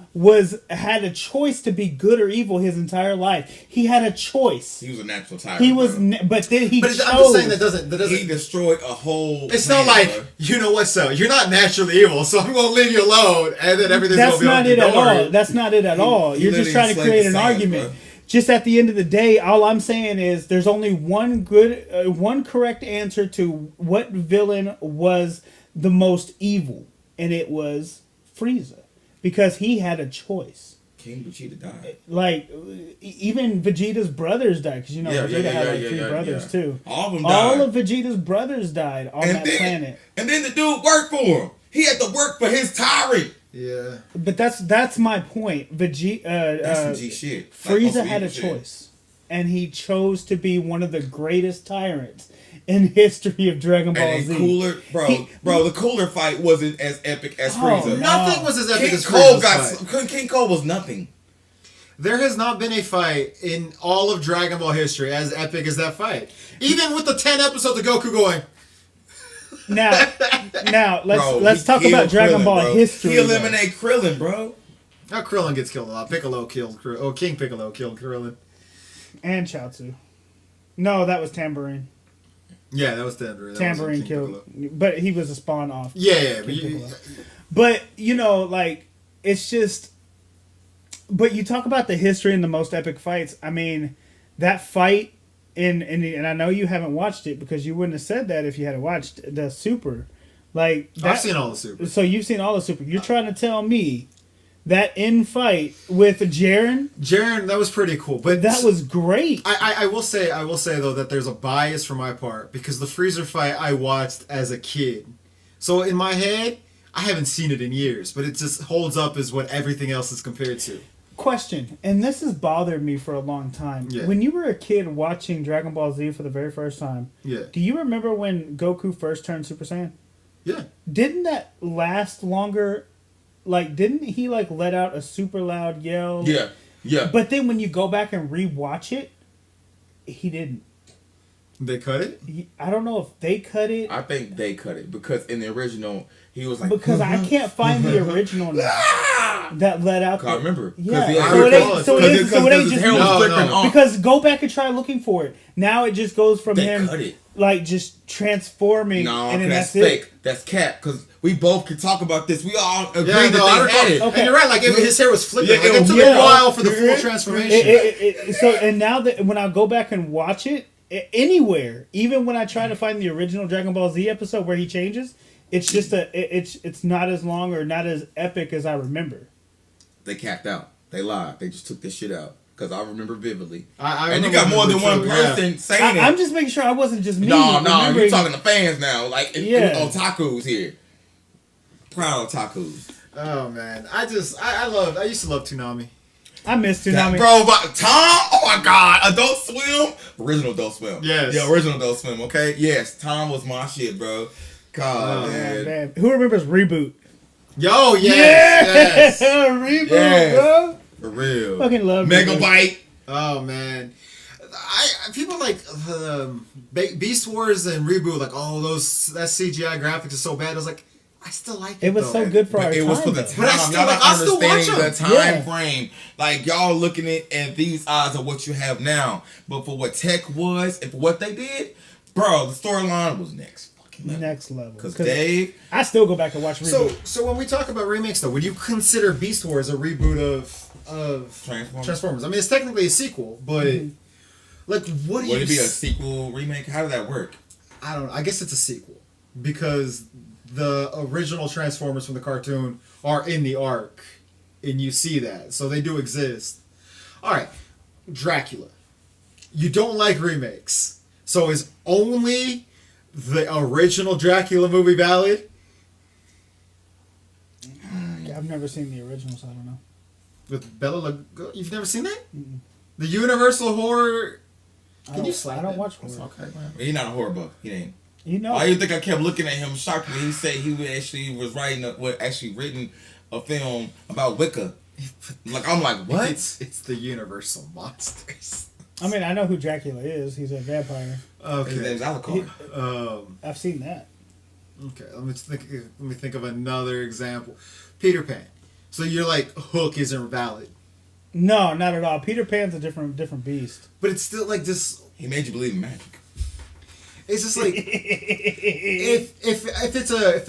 had a choice to be good or evil his entire life. He had a choice. He was a natural tyrant. He was, but then he chose. I'm just saying that doesn't. He destroyed a whole. It's not like you know what, so you're not naturally evil, so I'm gonna leave you alone, and then everything's gonna be not it at all. That's not it at all. You're just trying to create an argument. Bro. Just at the end of the day, all I'm saying is there's only one correct answer to what villain was the most evil, and it was Frieza, because he had a choice. King Vegeta died. Like even Vegeta's brothers died, because Vegeta had like three brothers too. All of them died. All of Vegeta's brothers died on that planet. And then the dude worked for him. He had to work for his tyrant. Yeah, but that's my point. That's some G shit. Frieza had a choice, and he chose to be one of the greatest tyrants in history of Dragon Ball Z. The Cooler fight wasn't as epic as Frieza. Nothing was as epic as Frieza's fight. King Cole was nothing. There has not been a fight in all of Dragon Ball history as epic as that fight. Even with the 10 episodes of Goku going. Now let's talk about Dragon Ball history. He eliminated Krillin, bro. Now Krillin gets killed a lot. Piccolo killed Krillin. Oh, King Piccolo killed Krillin. And Chaozu. No, that was Tambourine. Yeah, that was Tambourine. Tambourine killed, but he was a spawn off. Yeah. But like it's just. But you talk about the history and the most epic fights. I mean, that fight and I know you haven't watched it because you wouldn't have said that if you had watched the Super. Like I've seen all the Super. So you've seen all the Super. You're trying to tell me that in fight with Jiren, that was pretty cool. But that was great. I will say though that there's a bias for my part because the Freezer fight I watched as a kid. So in my head, I haven't seen it in years, but it just holds up as what everything else is compared to. Question, and this has bothered me for a long time. Yeah. When you were a kid watching Dragon Ball Z for the very first time, do you remember when Goku first turned Super Saiyan? Yeah. Didn't that last longer? Like, didn't he let out a super loud yell? Yeah. But then when you go back and rewatch it, he didn't. They cut it? I don't know if they cut it. I think they cut it because in the original he was like. Because I can't find the original now that let out. I remember. Yeah. So it ain't just because go back and try looking for it. Now it just goes from him cut it. Just transforming. No, and then that's fake. It. That's cap. Because we both can talk about this. We all agree that they had it. Okay. And you're right. Like his hair was flipping. It took a while for the full transformation. And now that when I go back and watch it anywhere, even when I try to find the original Dragon Ball Z episode where he changes, it's just it's not as long or not as epic as I remember. They capped out. They lied. They just took this shit out. Because I remember vividly. And you got more than one person saying it. I'm just making sure I wasn't just me. No, you're talking to fans now. Like, otakus here. Proud otakus. Oh, man. I used to love Toonami. I miss Toonami. Bro, but Tom, oh my God. Adult Swim? Original Adult Swim. Yes. Yeah, original Adult Swim, okay? Yes, Tom was my shit, bro. God, man. Who remembers Reboot? Yo, yes. Reboot, bro. For real. Fucking love Megabyte. Oh, man. People like Beast Wars and Reboot, like, that CGI graphics is so bad. I was like, I still like it. It was so good for our time. It was for the time. But y'all not understanding the time Yeah. frame. Like, y'all looking at these odds of what you have now. But for what tech was and for what they did, bro, the storyline was next level. Because Dave, I still go back and watch Reboot. So when we talk about remakes, though, would you consider Beast Wars a reboot of Transformers? I mean, it's technically a sequel, but like, would it be a sequel remake? How did that work? I don't know. I guess it's a sequel because the original Transformers from the cartoon are in the arc, and you see that, so they do exist. All right, Dracula. You don't like remakes, so is only the original Dracula movie valid? I've never seen the original, so I don't know. With Bela Lugosi? You've never seen that? Mm-mm. The Universal horror. Can you slap? I don't watch horror. Okay, man. He's not a horror buff. He ain't. You know. Why do you think I kept looking at him shockingly? He said he was written a film about Wicca. Like, I'm like, what? It's the Universal monsters. I mean, I know who Dracula is. He's a vampire. Okay. His name's Alucard. I've seen that. Okay, let me think of another example. Peter Pan. So you're like, Hook isn't valid? No, not at all. Peter Pan's a different beast. But it's still like this. He made you believe in magic. It's just like if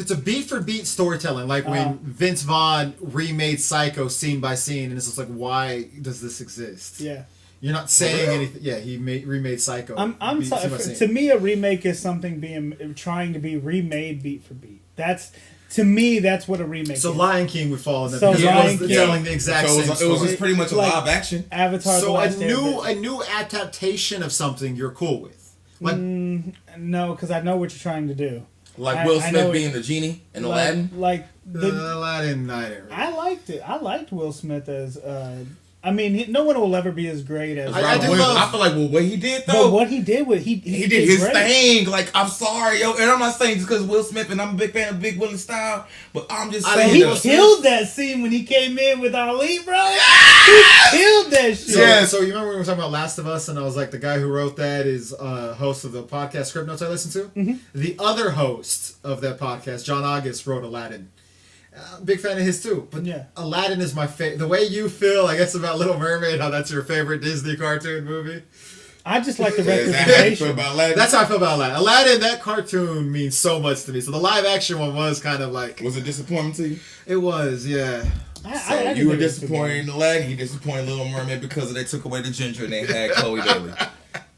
it's a beat for beat storytelling, like when Vince Vaughn remade Psycho scene by scene, and it's just like, why does this exist? Yeah. You're not saying anything. Yeah, he remade Psycho. I'm sorry. To me, a remake is something trying to be remade beat for beat. To me, that's what a remake is. So Lion King would fall in that. So because it was telling the exact same story. It was just pretty much a live action. Avatar. So a new adaptation of something you're cool with. Like no, because I know what you're trying to do. Like Will Smith being the genie in Aladdin. Aladdin. I liked it. I liked Will Smith as. I mean, no one will ever be as great as. I feel like what he did though. But what he did with he did his thing. Like I'm sorry, yo, and I'm not saying just because Will Smith and I'm a big fan of Big Willie's style, but I'm just saying he killed that scene when he came in with Ali, bro. He killed that shit. Yeah. So you remember when we were talking about Last of Us, and I was like, the guy who wrote that is host of the podcast Script Notes I listen to. Mm-hmm. The other host of that podcast, John August, wrote Aladdin. Big fan of his too, but yeah. Aladdin is my favorite. The way you feel, I guess, about Little Mermaid, how that's your favorite Disney cartoon movie. I just like the representation. That's how I feel about Aladdin. Aladdin, that cartoon means so much to me. So the live action one was kind of like... Was it disappointing to you? It was, yeah. So you were disappointed in Aladdin, you disappointed Little Mermaid because they took away the ginger and they had Chloe Bailey.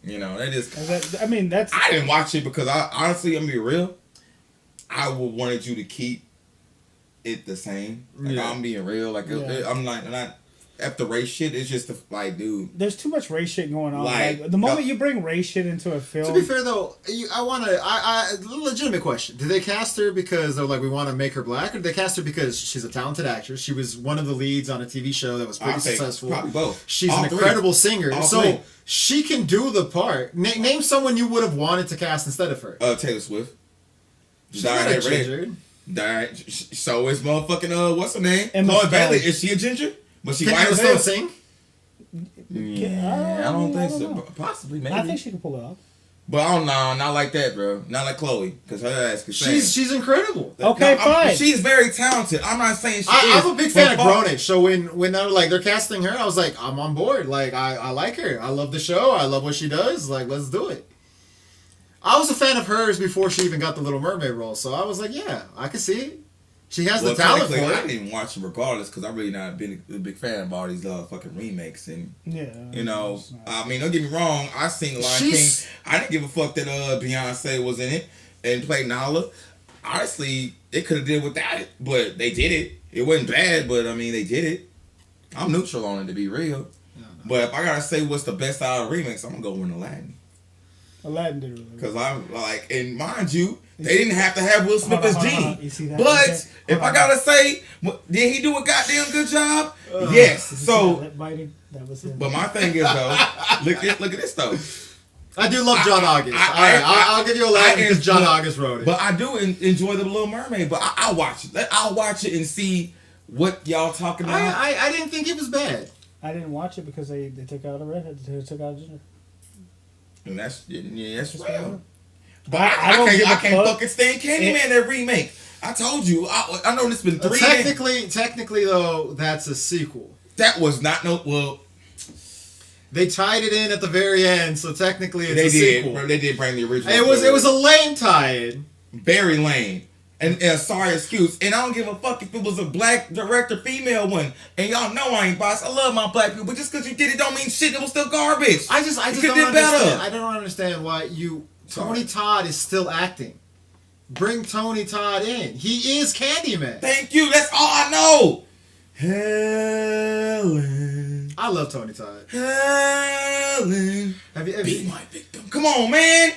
You know, they just... I mean, that's... I didn't watch it because honestly, I'm gonna be real, I would wanted you to keep it the same. Like, I'm being real. Like, I'm not after race shit. It's just like, dude. There's too much race shit going on. Like the moment you bring race shit into a film. To be fair though, I legitimate question. Did they cast her because they're like, we want to make her black, or did they cast her because she's a talented actress? She was one of the leads on a TV show that was pretty successful. Probably both. She's an incredible singer, so she can do the part. Name someone you would have wanted to cast instead of her. Taylor Swift. She's not a ginger. So is motherfucking what's her name? Chloe Bailey. Is she a ginger? But she can still sing? Yeah, I don't think so. Possibly, maybe. I think she can pull it off. But I don't know, not like that, bro. Not like Chloe, because her ass can sing. She's incredible. Okay, fine. She's very talented. I'm not saying I'm a big fan of Greenwich, so when they're like they're casting her, I was like, I'm on board. Like I like her. I love the show. I love what she does. Like, let's do it. I was a fan of hers before she even got the Little Mermaid role, so I was like, yeah, I can see it. She has the talent for it. I didn't even watch it regardless because I really not been a big fan of all these fucking remakes and you know. I mean, don't get me wrong. I seen The Lion King. I didn't give a fuck that Beyonce was in it and played Nala. Honestly, it could have did without it, but they did it. It wasn't bad, but I mean, they did it. I'm neutral on it to be real. But if I gotta say what's the best out of remakes, I'm gonna go with Aladdin. Aladdin did it really because I'm like, and mind you, they didn't have to have Will Smith as Genie. But if I gotta say, did he do a goddamn good job? Yes. So, but my thing is though, look at this though. I do love John August. I'll give you Aladdin because John August wrote it. But I do enjoy The Little Mermaid. But I'll watch it. I'll watch it and see what y'all talking about. I didn't think it was bad. I didn't watch it because they took out a redhead. They took out a ginger. And that's real. But I can't fucking stand Candyman that remake. I told you. I know this been 3 years. Technically though, that's a sequel. That was not well. They tied it in at the very end, so technically it's a sequel. They did bring the original. It was a lame tie-in. Very lame. And sorry excuse. And I don't give a fuck if it was a black director, female one. And y'all know I ain't biased. I love my black people. But just because you did it don't mean shit. It was still garbage. I just don't understand. I don't understand why Tony Todd is still acting. Bring Tony Todd in. He is Candyman. Thank you. That's all I know. Helen. I love Tony Todd. Helen. Be my victim. Come on, man.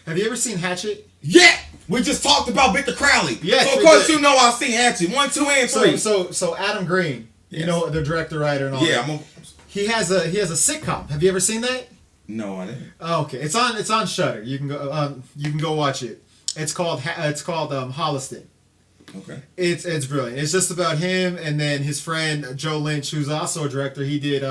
Have you ever seen Hatchet? Yeah. We just talked about Victor Crowley. Yes, so of course you know I've seen Hatchet 1, 2, and 3. So Adam Green, you know the director, writer, and all that. Yeah, he has a sitcom. Have you ever seen that? No, I didn't. Oh, okay, it's on Shudder. You can go watch it. It's called Holliston. Okay. It's brilliant. It's just about him and then his friend Joe Lynch, who's also a director. He did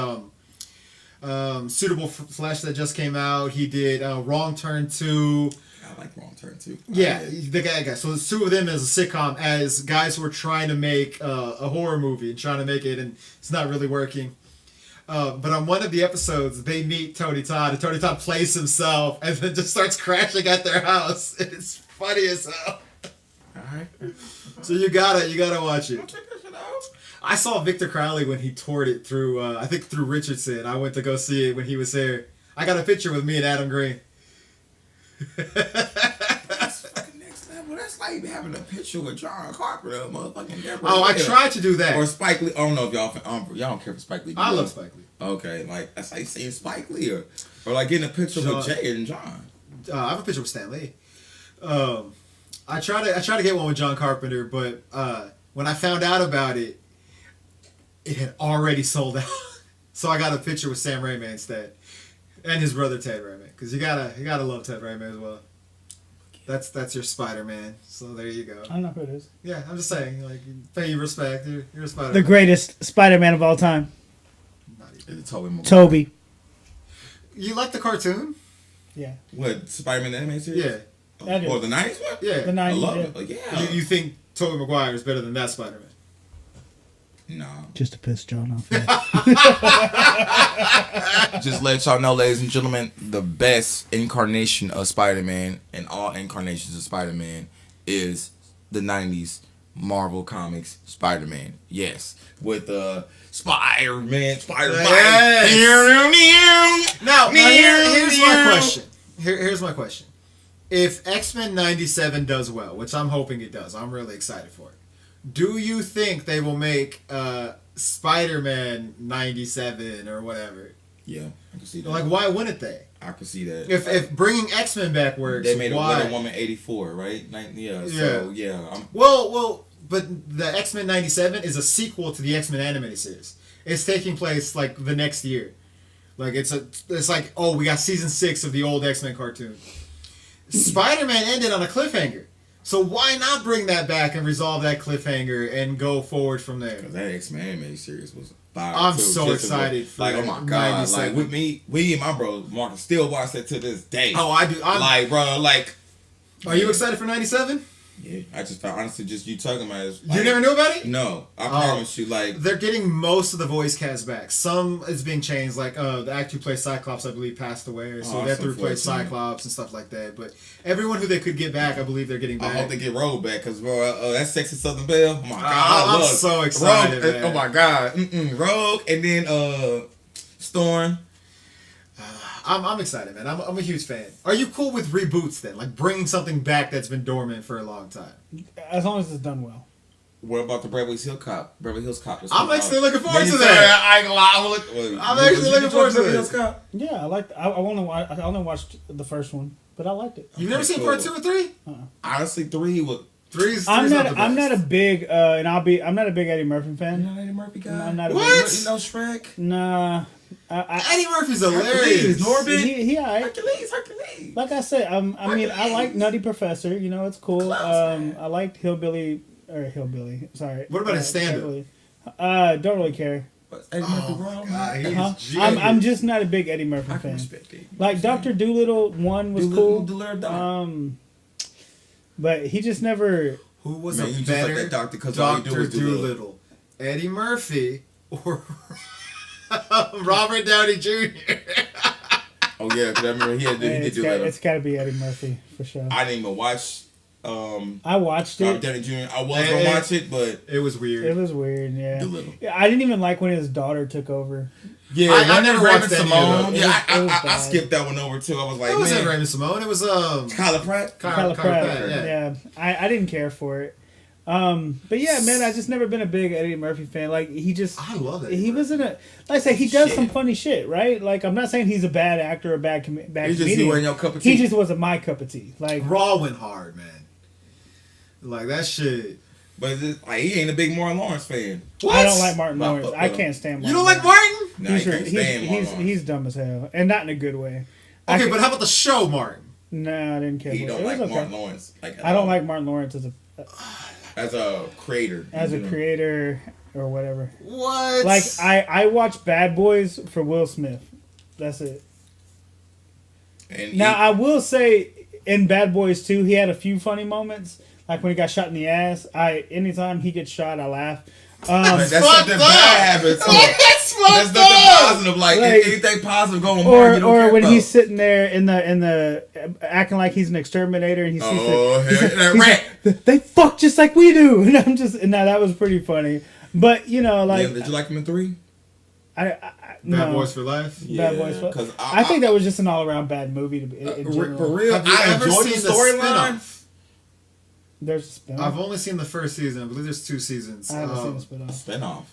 Suitable Flesh that just came out. He did Wrong Turn 2. I like Wrong Turn 2. Yeah, the guy. So the two of them as a sitcom, as guys who are trying to make a horror movie and trying to make it, and it's not really working. But on one of the episodes, they meet Tony Todd, and Tony Todd plays himself, and then just starts crashing at their house. It's funny as hell. All right. So you gotta watch it. I'll check that shit out. I saw Victor Crowley when he toured it through, I think through Richardson. I went to go see it when he was there. I got a picture with me and Adam Green. That's fucking next level. That's like having a picture with John Carpenter, motherfucking Deborah. Oh, I tried to do that. Or Spike Lee. I don't know if y'all don't care for Spike Lee. I love Spike Lee. Okay, like that's like seeing Spike Lee or like getting a picture with Jay and John. I have a picture with Stan Lee. I try to get one with John Carpenter, but when I found out about it, it had already sold out. So I got a picture with Sam Raimi instead, and his brother Ted Raimi, because you gotta love Ted Raimi as well. That's your Spider-Man. So there you go. I don't know who it is. Yeah, I'm just saying, like, pay you respect. You're a Spider-Man. The greatest Spider-Man of all time. Not even. Toby. You like the cartoon? Yeah. What, Spider-Man the animated series? Yeah. Or the 90s one? Yeah. The 90s, I love yeah. it. Like, yeah. You think Tobey Maguire is better than that Spider-Man? No. Just to piss John off. Just let y'all know, ladies and gentlemen, the best incarnation of Spider-Man and all incarnations of Spider-Man is the 90s Marvel Comics Spider-Man. Yes. With Spider-Man. Yes. Now here's my question. Here's my question. If X-Men 97 does well, which I'm hoping it does, I'm really excited for it. Do you think they will make Spider-Man 97 or whatever? Yeah, I can see that. Like, why wouldn't they? I can see that. If bringing X-Men back works, they made why? Wonder Woman 84, right? So Well, but the X-Men 97 is a sequel to the X-Men animated series. It's taking place like the next year. Like it's like, oh, we got season 6 of the old X-Men cartoon. Spider-Man ended on a cliffhanger. So why not bring that back and resolve that cliffhanger and go forward from there? Because that X-Men animated series was fire. I'm so excited for like, oh my god, 97. like with me and my bro Marcus still watch that to this day. Oh, I do. Like, bro, like. Are you excited for 97? Yeah, I just found, honestly, just you talking about it. You never knew about it? No, I promise you, like. They're getting most of the voice cast back. Some is being changed, like the actor who plays Cyclops, I believe, passed away, so they have to replace Cyclops and stuff like that. But everyone who they could get back, I believe they're getting back. I hope they get Rogue back, because, bro, that sexy Southern Belle, oh my god, I'm so excited, Rogue, man. oh my god, Rogue, and then Storm. I'm excited, man. I'm a huge fan. Are you cool with reboots then? Like bringing something back that's been dormant for a long time? As long as it's done well. What about the Beverly Hills Cop? I'm actually looking forward to that. I ain't gonna lie. I'm actually looking forward to this. Yeah, I liked. I only watched the first one, but I liked it. You've never seen part 2 or 3? Honestly, 3 was. I'm not a big I'm not a big Eddie Murphy fan. You're not Eddie Murphy guy. I'm not what? You know Shrek? Nah. Eddie Murphy's hilarious. Norbit. He Hercules. Like I said, I mean, I like Nutty Professor. You know, it's cool. I liked Hillbilly. Sorry. What about his stand-up? Don't really care. Eddie Murphy wrong? I'm just not a big Eddie Murphy fan. Respect it. Like Dr. Dolittle 1 was cool. But he just never. Who was Man, a you just better like that doctor 'cause all you do Dr. is Dolittle? Eddie Murphy or Robert Downey Jr.? Oh yeah, because I remember he did do that. It's got to be Eddie Murphy for sure. I didn't even watch. I watched it. Robert Downey Jr. I was gonna watch it, but it was weird. It was weird, yeah. Dolittle. I didn't even like when his daughter took over. Yeah, I never watched that Simone. either. Yeah, I skipped that one over too. I was like, it wasn't man, Raymond Simone. It was Kyla Pratt. Kyla Pratt. Yeah. I didn't care for it. But yeah, man, I just never been a big Eddie Murphy fan. Like I love it. He was in a, like I say, he does some funny shit, right? Like I'm not saying he's a bad actor or a bad comedian. He wasn't your cup of tea. He just wasn't my cup of tea. Like Raw went hard, man. Like that shit. But like, he ain't a big Martin Lawrence fan. What? I don't like Martin Lawrence. I can't stand Martin. You don't like Martin? No, He's dumb as hell, and not in a good way. Okay, but how about the show, Martin? No, I didn't care. He don't like okay. Martin Lawrence. I don't like Martin Lawrence as a creator. As a creator or whatever. What? Like I watch Bad Boys for Will Smith. That's it. And I will say in Bad Boys 2, he had a few funny moments. Like when he got shot in the ass. Anytime he gets shot, I laugh. That's something bad happens. That's nothing positive. Like anything positive going on. Or when he's sitting there in the acting like he's an exterminator and he's they fuck just like we do. And I'm just that was pretty funny. But you know, like, did you like him in 3? Bad Boys for Life. Yeah, Bad Boys for Life. I think that was just an all around bad movie. For real, have you ever enjoyed seen the storyline. There's a spin-off. I've only seen the first season. I believe there's 2 seasons. I haven't seen the spin-off. Spin-off.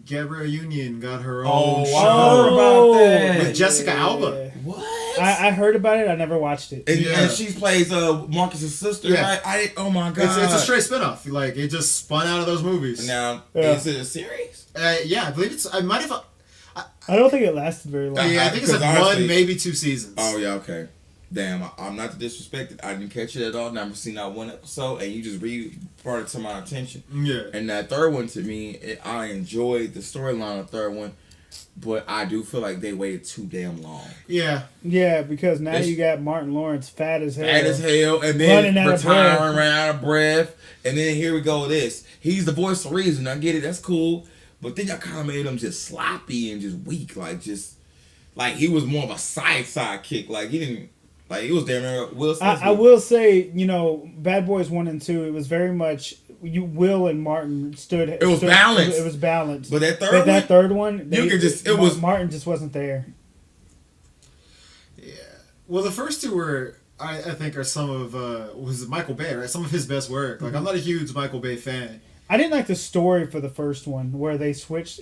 Gabrielle Union got her own I show heard about that. with Jessica Alba. What? I heard about it. I never watched it. And she plays Marcus's sister. Yeah. Right? Oh my god. It's a straight spin-off. Like it just spun out of those movies. Now, is it a series? Yeah, I believe it's. I might have. I don't think it lasted very long. Yeah, I think it's like honestly, 1, maybe 2 seasons. Oh yeah, okay. Damn, I'm not to disrespect it. I didn't catch it at all. Never seen that one episode, and you just brought it to my attention. Yeah. And that third one, to me, I enjoyed the storyline of the third one, but I do feel like they waited too damn long. Yeah. Yeah, because now you got Martin Lawrence fat as hell. And then ran out of breath. And then here we go with this. He's the voice of reason. I get it. That's cool. But then y'all kind of made him just sloppy and just weak. Like he was more of a side kick. Like he didn't. Like, it was damn near Will Smith. I will say, Bad Boys 1 and 2, it was very much, Will and Martin stood. It was balanced. It was balanced. But that third one, Martin just wasn't there. Yeah. Well, the first two were, I think, are some of, was Michael Bay, right? Some of his best work. Like, I'm not a huge Michael Bay fan. I didn't like the story for the first one, where they switched...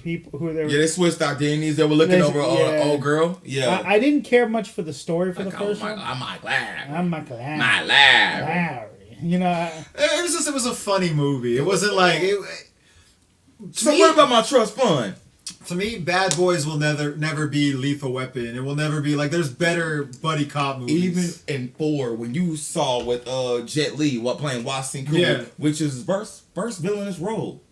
people who they were. Yeah, they switched identities. They were looking over an old girl. Yeah, I didn't care much for the story for the first one. I'm Michael Larry. I'm Michael Larry. My Larry. It was a funny movie. It wasn't like it. So what about my trust fund? To me, Bad Boys will never be Lethal Weapon. It will never be like there's better buddy cop movies. Even in 4, when you saw with Jet Li playing Watson Cooper, which is his first villainous role.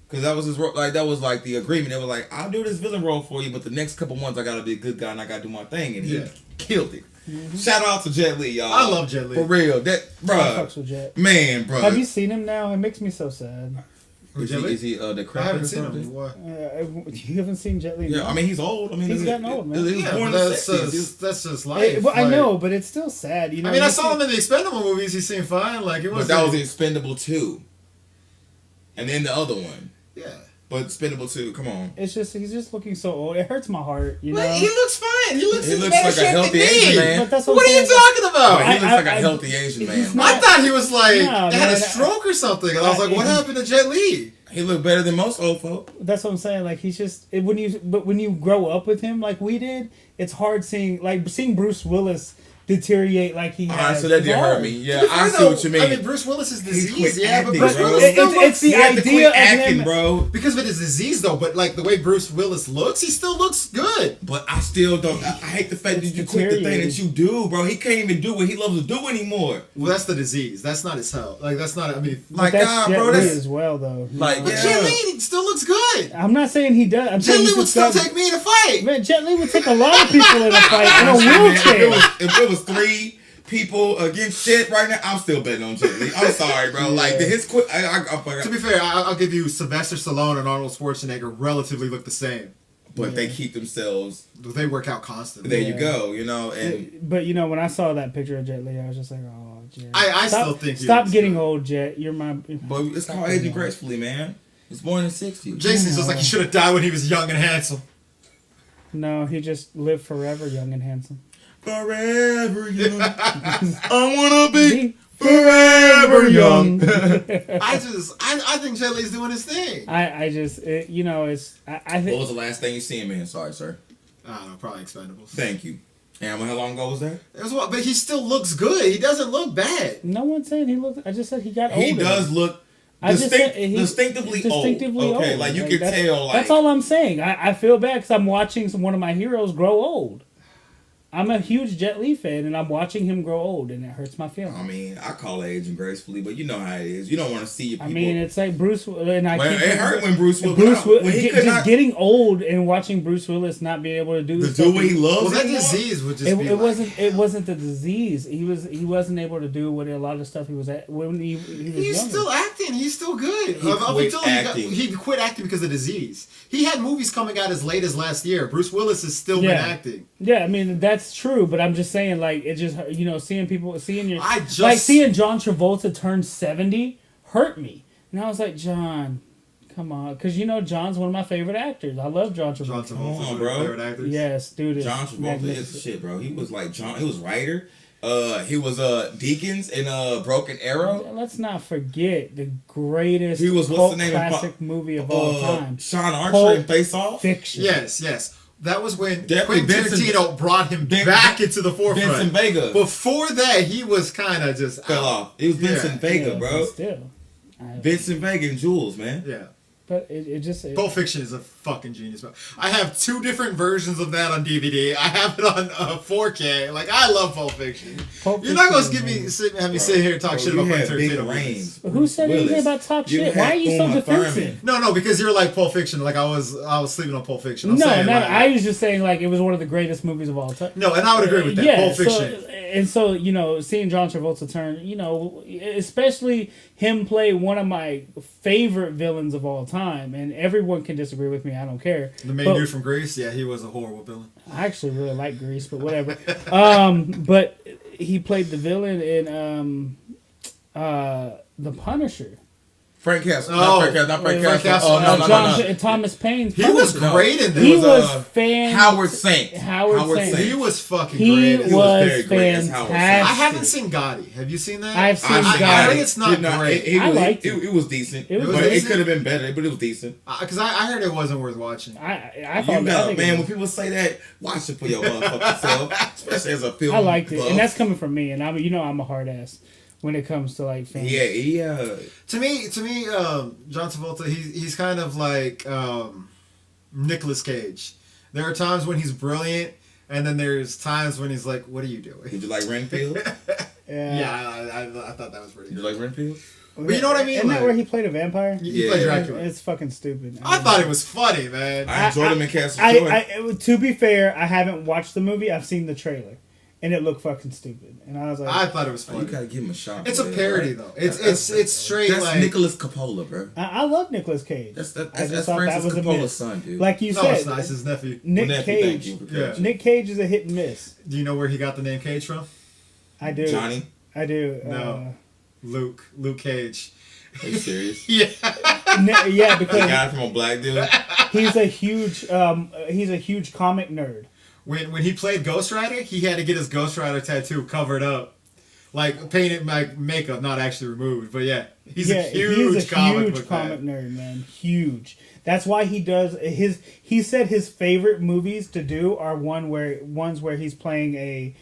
Because that was his role, that was like the agreement. They were like, I'll do this villain role for you, but the next couple ones I gotta be a good guy and I gotta do my thing, and he killed it. Mm-hmm. Shout out to Jet Li, y'all. I love Jet Li. For real. That bruh. Jet. Man, bruh. Have you seen him now? It makes me so sad. Is he decrepit? I haven't seen him. What? You haven't seen Jet Li? Yeah, I mean he's old. I mean he's gotten old, man. He was born in the 60s. That's just life. I know, but it's still sad. I mean, I saw him in the Expendable movies. He seemed fine. Like it was. But that was the Expendable 2, and then the other one. Yeah. But Expendable 2, come on. It's just he's just looking so old. It hurts my heart, He looks fine. He looks like a healthy Asian man. But that's what are you talking about? He looks like a healthy Asian man. I thought he was like had a stroke or something, and I was like, what happened to Jet Li? He looked better than most old folk. That's what I'm saying. Like he's just when you grow up with him like we did, it's hard seeing Bruce Willis deteriorate like he has. So that did hurt me. Yeah, I see what you mean. I mean, Bruce Willis is disease. Yeah, but Bruce Willis still looks. It's the idea of acting, him, bro. Because of his disease, though. But like the way Bruce Willis looks, he still looks good. But I still don't. I hate the fact that you quit the thing that you do, bro. He can't even do what he loves to do anymore. Well, that's the disease. That's not his health. Like that's not. I mean, like God, bro. That's as well, though. Like, but Jet Li still looks good. I'm not saying he does. Jet Li would still take me in a fight. Man, Jet Li would take a lot of people in a fight in a wheelchair. If it was 3 people against Jet right now, I'm still betting on Jet Li. I'm sorry, bro. Yeah. Like his quick. To be fair, I'll give you Sylvester Stallone and Arnold Schwarzenegger relatively look the same, but they keep themselves. They work out constantly. There you go. But when I saw that picture of Jet Li, I was just like, oh, Jet. I still think stop getting old, Jet. You're my. But it's called aging gracefully, man. It's born in the 60s. Jason's just like he should have died when he was young and handsome. No, he just lived forever young and handsome. Forever young. I wanna be forever young. I think Jet Li's doing his thing. I think. What was the last thing you seen, man? Sorry, sir. I don't know, probably Expendables. Thank you. And how long ago was that? It was but he still looks good. He doesn't look bad. No one's saying he looks. I just said he got older. He does look distinctively old. Okay, old. Like you can tell. That's all I'm saying. I feel bad because I'm watching one of my heroes grow old. I'm a huge Jet Li fan, and I'm watching him grow old, and it hurts my feelings. I mean, I call it aging gracefully, but you know how it is. You don't want to see your people. I mean, it's like Bruce, and it hurt when Bruce Willis getting old and watching Bruce Willis not be able to do what he loves. Well, that disease would just be. It wasn't the disease. He wasn't able to do what a lot of stuff he was at when he was He's younger. still acting. He's still good. He quit acting because of disease. He had movies coming out as late as last year. Bruce Willis has still been acting. Yeah, I mean that's true, but I'm just saying, like, it just seeing John Travolta turn 70 hurt me, and I was like, John, come on, because John's one of my favorite actors. I love John Travolta. John Travolta's one of my favorite actors. Yes, dude. John Travolta is the shit, bro. He was like John. He was writer. He was Deacons in Broken Arrow. Let's not forget the greatest classic movie of all time. Sean Archer in Face Off. Fiction. Yes. That was when Quentin Tarantino brought him back into the forefront. Vincent Vega. Before that, he was kind of just fell off. It was Vincent Vega, bro. Still. Vincent Vega and Jules, man. Yeah. But it just... Pulp Fiction is a fucking genius. I have 2 different versions of that on DVD. I have it on 4K. Like, I love Pulp Fiction. You're not going to have me sit here and talk shit about Quentin Tarantino. Who said anything about talk shit? Why are you so defensive? No, because you're like Pulp Fiction. Like, I was sleeping on Pulp Fiction. I was just saying, like, it was one of the greatest movies of all time. No, and I would agree with that. Pulp Fiction. So, you know, seeing John Travolta turn, you know, especially him play one of my favorite villains of all time, and everyone can disagree with me, I don't care. The main dude from Grease, yeah, he was a horrible villain. I actually really like Grease, but whatever. But he played the villain in The Punisher. Frank Castle. Not Frank Castle. Oh, no. Thomas Paine. He was great in this. He was fantastic. Howard Saint. He was fucking great. He was very great as Howard Saint. I haven't seen Gotti. Have you seen that? I've seen Gotti. I heard it's not great. I liked it. It was decent. It could have been better, but it was decent. Because I heard it wasn't worth watching. I thought man, when people say that, watch it for your motherfucking self. Especially as a film. I liked it. buff. And that's coming from me. And I'm a hard ass when it comes to like films. Yeah. To me, John Travolta, he's kind of like Nicolas Cage. There are times when he's brilliant, and then there's times when he's like, "What are you doing?" Did you like Renfield? Yeah, I thought that was pretty good. Did you like Renfield? But you know what I mean? Isn't that where he played a vampire? He played Dracula. It's fucking stupid. I thought it was funny, man. I enjoyed him in Castle. To be fair, I haven't watched the movie. I've seen the trailer. And it looked fucking stupid. And I was like... I thought it was funny. You gotta give him a shot. It's a parody, though. It's straight that's like... Nicolas Coppola, bro. I love Nicolas Cage. That's Francis Coppola's son, dude. Like you said... it's nice. His nephew. Nick Cage. Yeah. Nick Cage is a hit and miss. Do you know where he got the name Cage from? I do. Johnny? I do. No. Luke Cage. Are you serious? Yeah. Yeah, because... The guy from a black dude? He's a huge comic nerd. When he played Ghost Rider, he had to get his Ghost Rider tattoo covered up. Like, painted like makeup, not actually removed. But yeah, he's a huge comic nerd, man. Huge. That's why he does he said his favorite movies to do are ones where he's playing a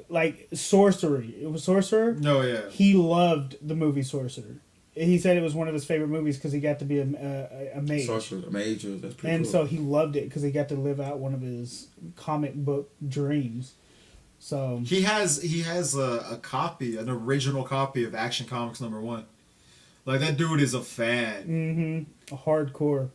like sorcery. It was Sorcerer? No, yeah. He loved the movie Sorcerer. He said it was one of his favorite movies because he got to be a mage. Sorcerer, a mage, that's pretty and cool. so he loved it because he got to live out one of his comic book dreams. So he has a copy, an original copy of Action Comics #1. Like, that dude is a fan. Mm-hmm. A hardcore.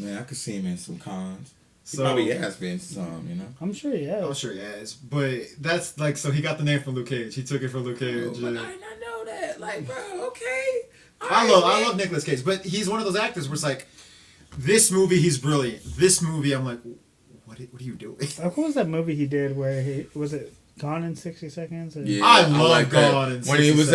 Man, I could see him in some cons. He probably has been some, you know. I'm sure he has. I'm sure he has. But that's like, so he got the name from Luke Cage. He took it from Luke Cage. Oh, but I did not know that. Like, bro, okay. I love Nicolas Cage, but he's one of those actors where it's like, this movie he's brilliant. This movie I'm like, what are you doing? What was that movie he did where was it Gone in 60 Seconds? Or? Yeah, I love Gone in 60 Seconds. When he was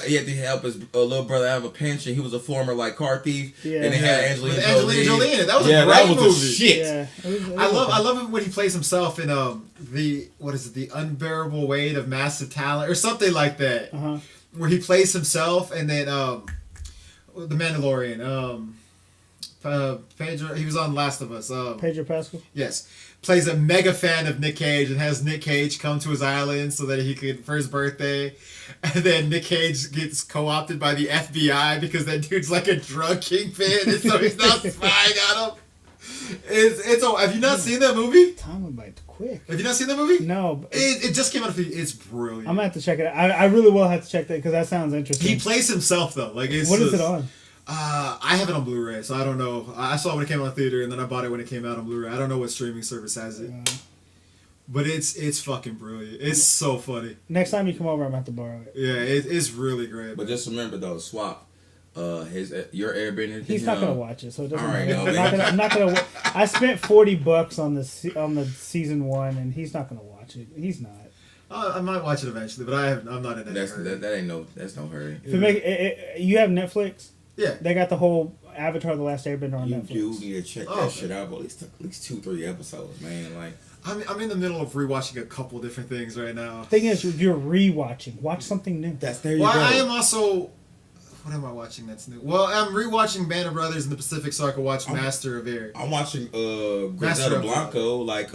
he had to help his little brother have a pension. He was a former like car thief, and they had Angelina Jolie in it. That was a great movie. The shit. Yeah, I love it when he plays himself in the Unbearable Weight of Massive Talent or something like that, where he plays himself, and then the Mandalorian, Pedro. He was on Last of Us. Pedro Pascal. Yes, plays a mega fan of Nick Cage and has Nick Cage come to his island so that he could for his birthday, and then Nick Cage gets co-opted by the FBI because that dude's like a drug kingpin, and so he's not spying on him. Have you not seen that movie? Time went by quick. Have you not seen that movie? No. It just came out. It's brilliant. I'm gonna have to check it out. I really will have to check that because that sounds interesting. He plays himself though. Like, what is it on? I have it on Blu-ray, so I don't know. I saw it when it came out in theater, and then I bought it when it came out on Blu-ray. I don't know what streaming service has it, but it's fucking brilliant. It's so funny. Next time you come over, I'm gonna have to borrow it. Yeah, it's really great. But just remember though, Swap. Your Airbnb. He's not gonna watch it, so it doesn't matter. Right, I'm not gonna. I spent $40 on the season 1, and he's not gonna watch it. He's not. I might watch it eventually, but I'm not in any hurry. That's no hurry. You have Netflix? Yeah. They got the whole Avatar: The Last Airbender on Netflix. You need to check that shit out. At least 2-3 episodes, man. Like, I'm in the middle of rewatching a couple different things right now. Thing is, you're rewatching. Watch something new. There you go. I am also. What am I watching that's new? Well, I'm rewatching Band of Brothers in the Pacific so I can watch Master of Air. I'm watching Griselda Blanco, like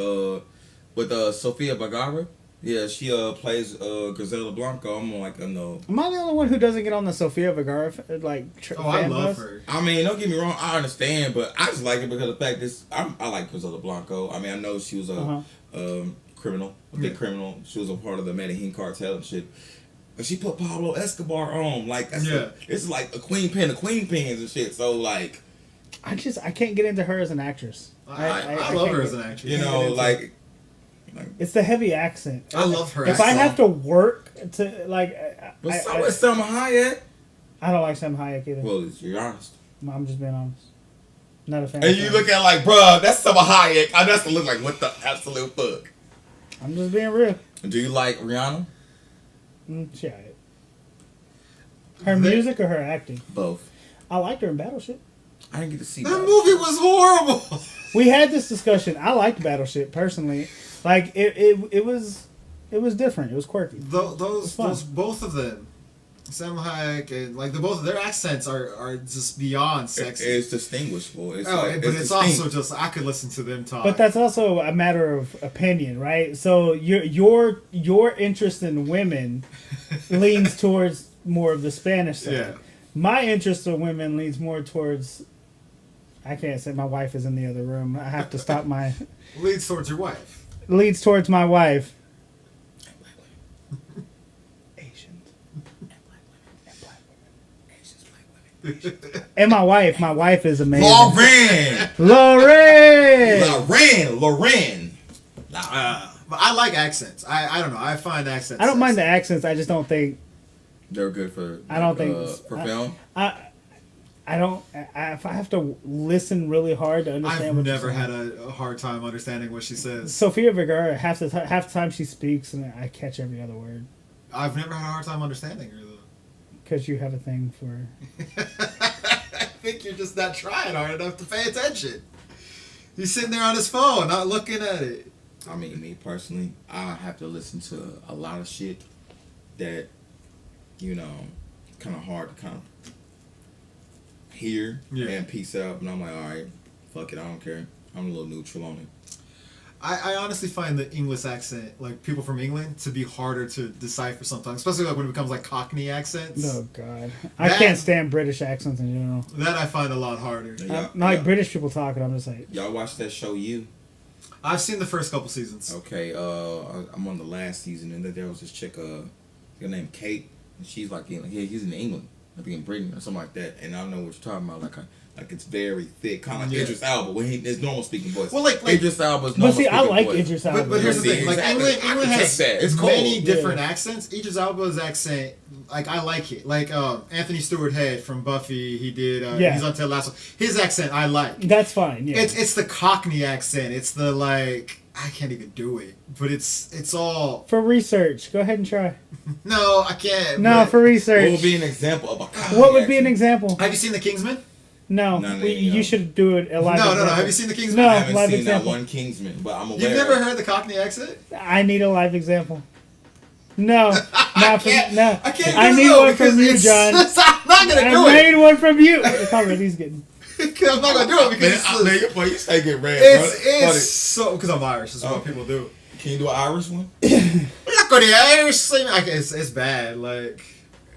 with Sofia Vergara. Yeah, she plays Griselda Blanco. I'm like, no. Am I the only one who doesn't get on the Sofia Vergara I love her. I mean, don't get me wrong, I understand, but I just like it because of the fact I like Griselda Blanco. I mean, I know she was a criminal, a big criminal. She was a part of the Medellin cartel and shit. But she put Pablo Escobar on, like it's like a queen pin of queen pins and shit. So like, I can't get into her as an actress. I love her as an actress. You know, like it's the heavy accent. I love her. If I have to work to like, but so is Selma Hayek. I don't like Selma Hayek either. Well, you're honest. I'm just being honest. Not a fan. And you look at like, bruh, that's Selma Hayek. I just look like, what the absolute fuck? I'm just being real. Do you like Rihanna? She alright. Her music or her acting? Both. I liked her in Battleship. I didn't get to see that movie was horrible. We had this discussion. I liked Battleship personally. Like it was different. It was quirky. Those both of them, Sam Hayek and like both of their accents are just beyond sexy. It's distinguishable. But it's also just I could listen to them talk. But that's also a matter of opinion, right? So your interest in women leans towards more of the Spanish side. Yeah. My interest in women leans more towards. I can't say my wife is in the other room. I have to stop my. Leads towards your wife. Leads towards my wife. Asians. And black women. Asians, black women. And my wife is amazing. Lauren. But I like accents. I don't know. I find accents. I don't mind the accents. I just don't think they're good for. I don't think for film. I don't. If I have to listen really hard to understand. I've never had a hard time understanding what she says. Sofia Vergara, half the time she speaks, and I catch every other word. I've never had a hard time understanding her though. Because you have a thing for. I think you're just not trying hard enough to pay attention. He's sitting there on his phone, not looking at it. I mean, me personally, I have to listen to a lot of shit that, kind of hard to kind of hear and piece out. And I'm like, all right, fuck it, I don't care. I'm a little neutral on it. I honestly find the English accent, like people from England, to be harder to decipher sometimes, especially like when it becomes like Cockney accents. Oh God, I can't stand British accents in general. That I find a lot harder. British people talking. I'm just like, y'all watch that show? I've seen the first couple seasons. Okay, I'm on the last season, and there was this chick, her name Kate, and she's like, he's in England, I think in Britain or something like that, and I don't know what you're talking about, like it's very thick, kind of like Idris Elba when his normal speaking voice. Well, like Idris Elba's normal speaking voice. I like Idris Elba. But here's the thing, like England has it's many different accents. Idris Elba's accent, like I like it. Like Anthony Stewart Head from Buffy, he did. He's on Ted Lasso. His accent I like. That's fine. Yeah. It's the Cockney accent. It's the like I can't even do it, but it's all for research. Go ahead and try. No, I can't. No, for research. What would be an example of a Cockney What would be accent? an example? Have you seen The Kingsman? No, you should do it a live example. No. Have you seen The Kingsman? No, I haven't live seen example. that one Kingsman, but I'm aware. You've never heard the Cockney accent? I need a live example. No, I can't. I need one from you, John. I'm not gonna do I it. need one from you. Look how red he's getting. I'm not gonna do it because you stay getting red. It's so because I'm Irish. That's what people do. Can you do an Irish one? I'm not gonna do Irish. It's bad. Like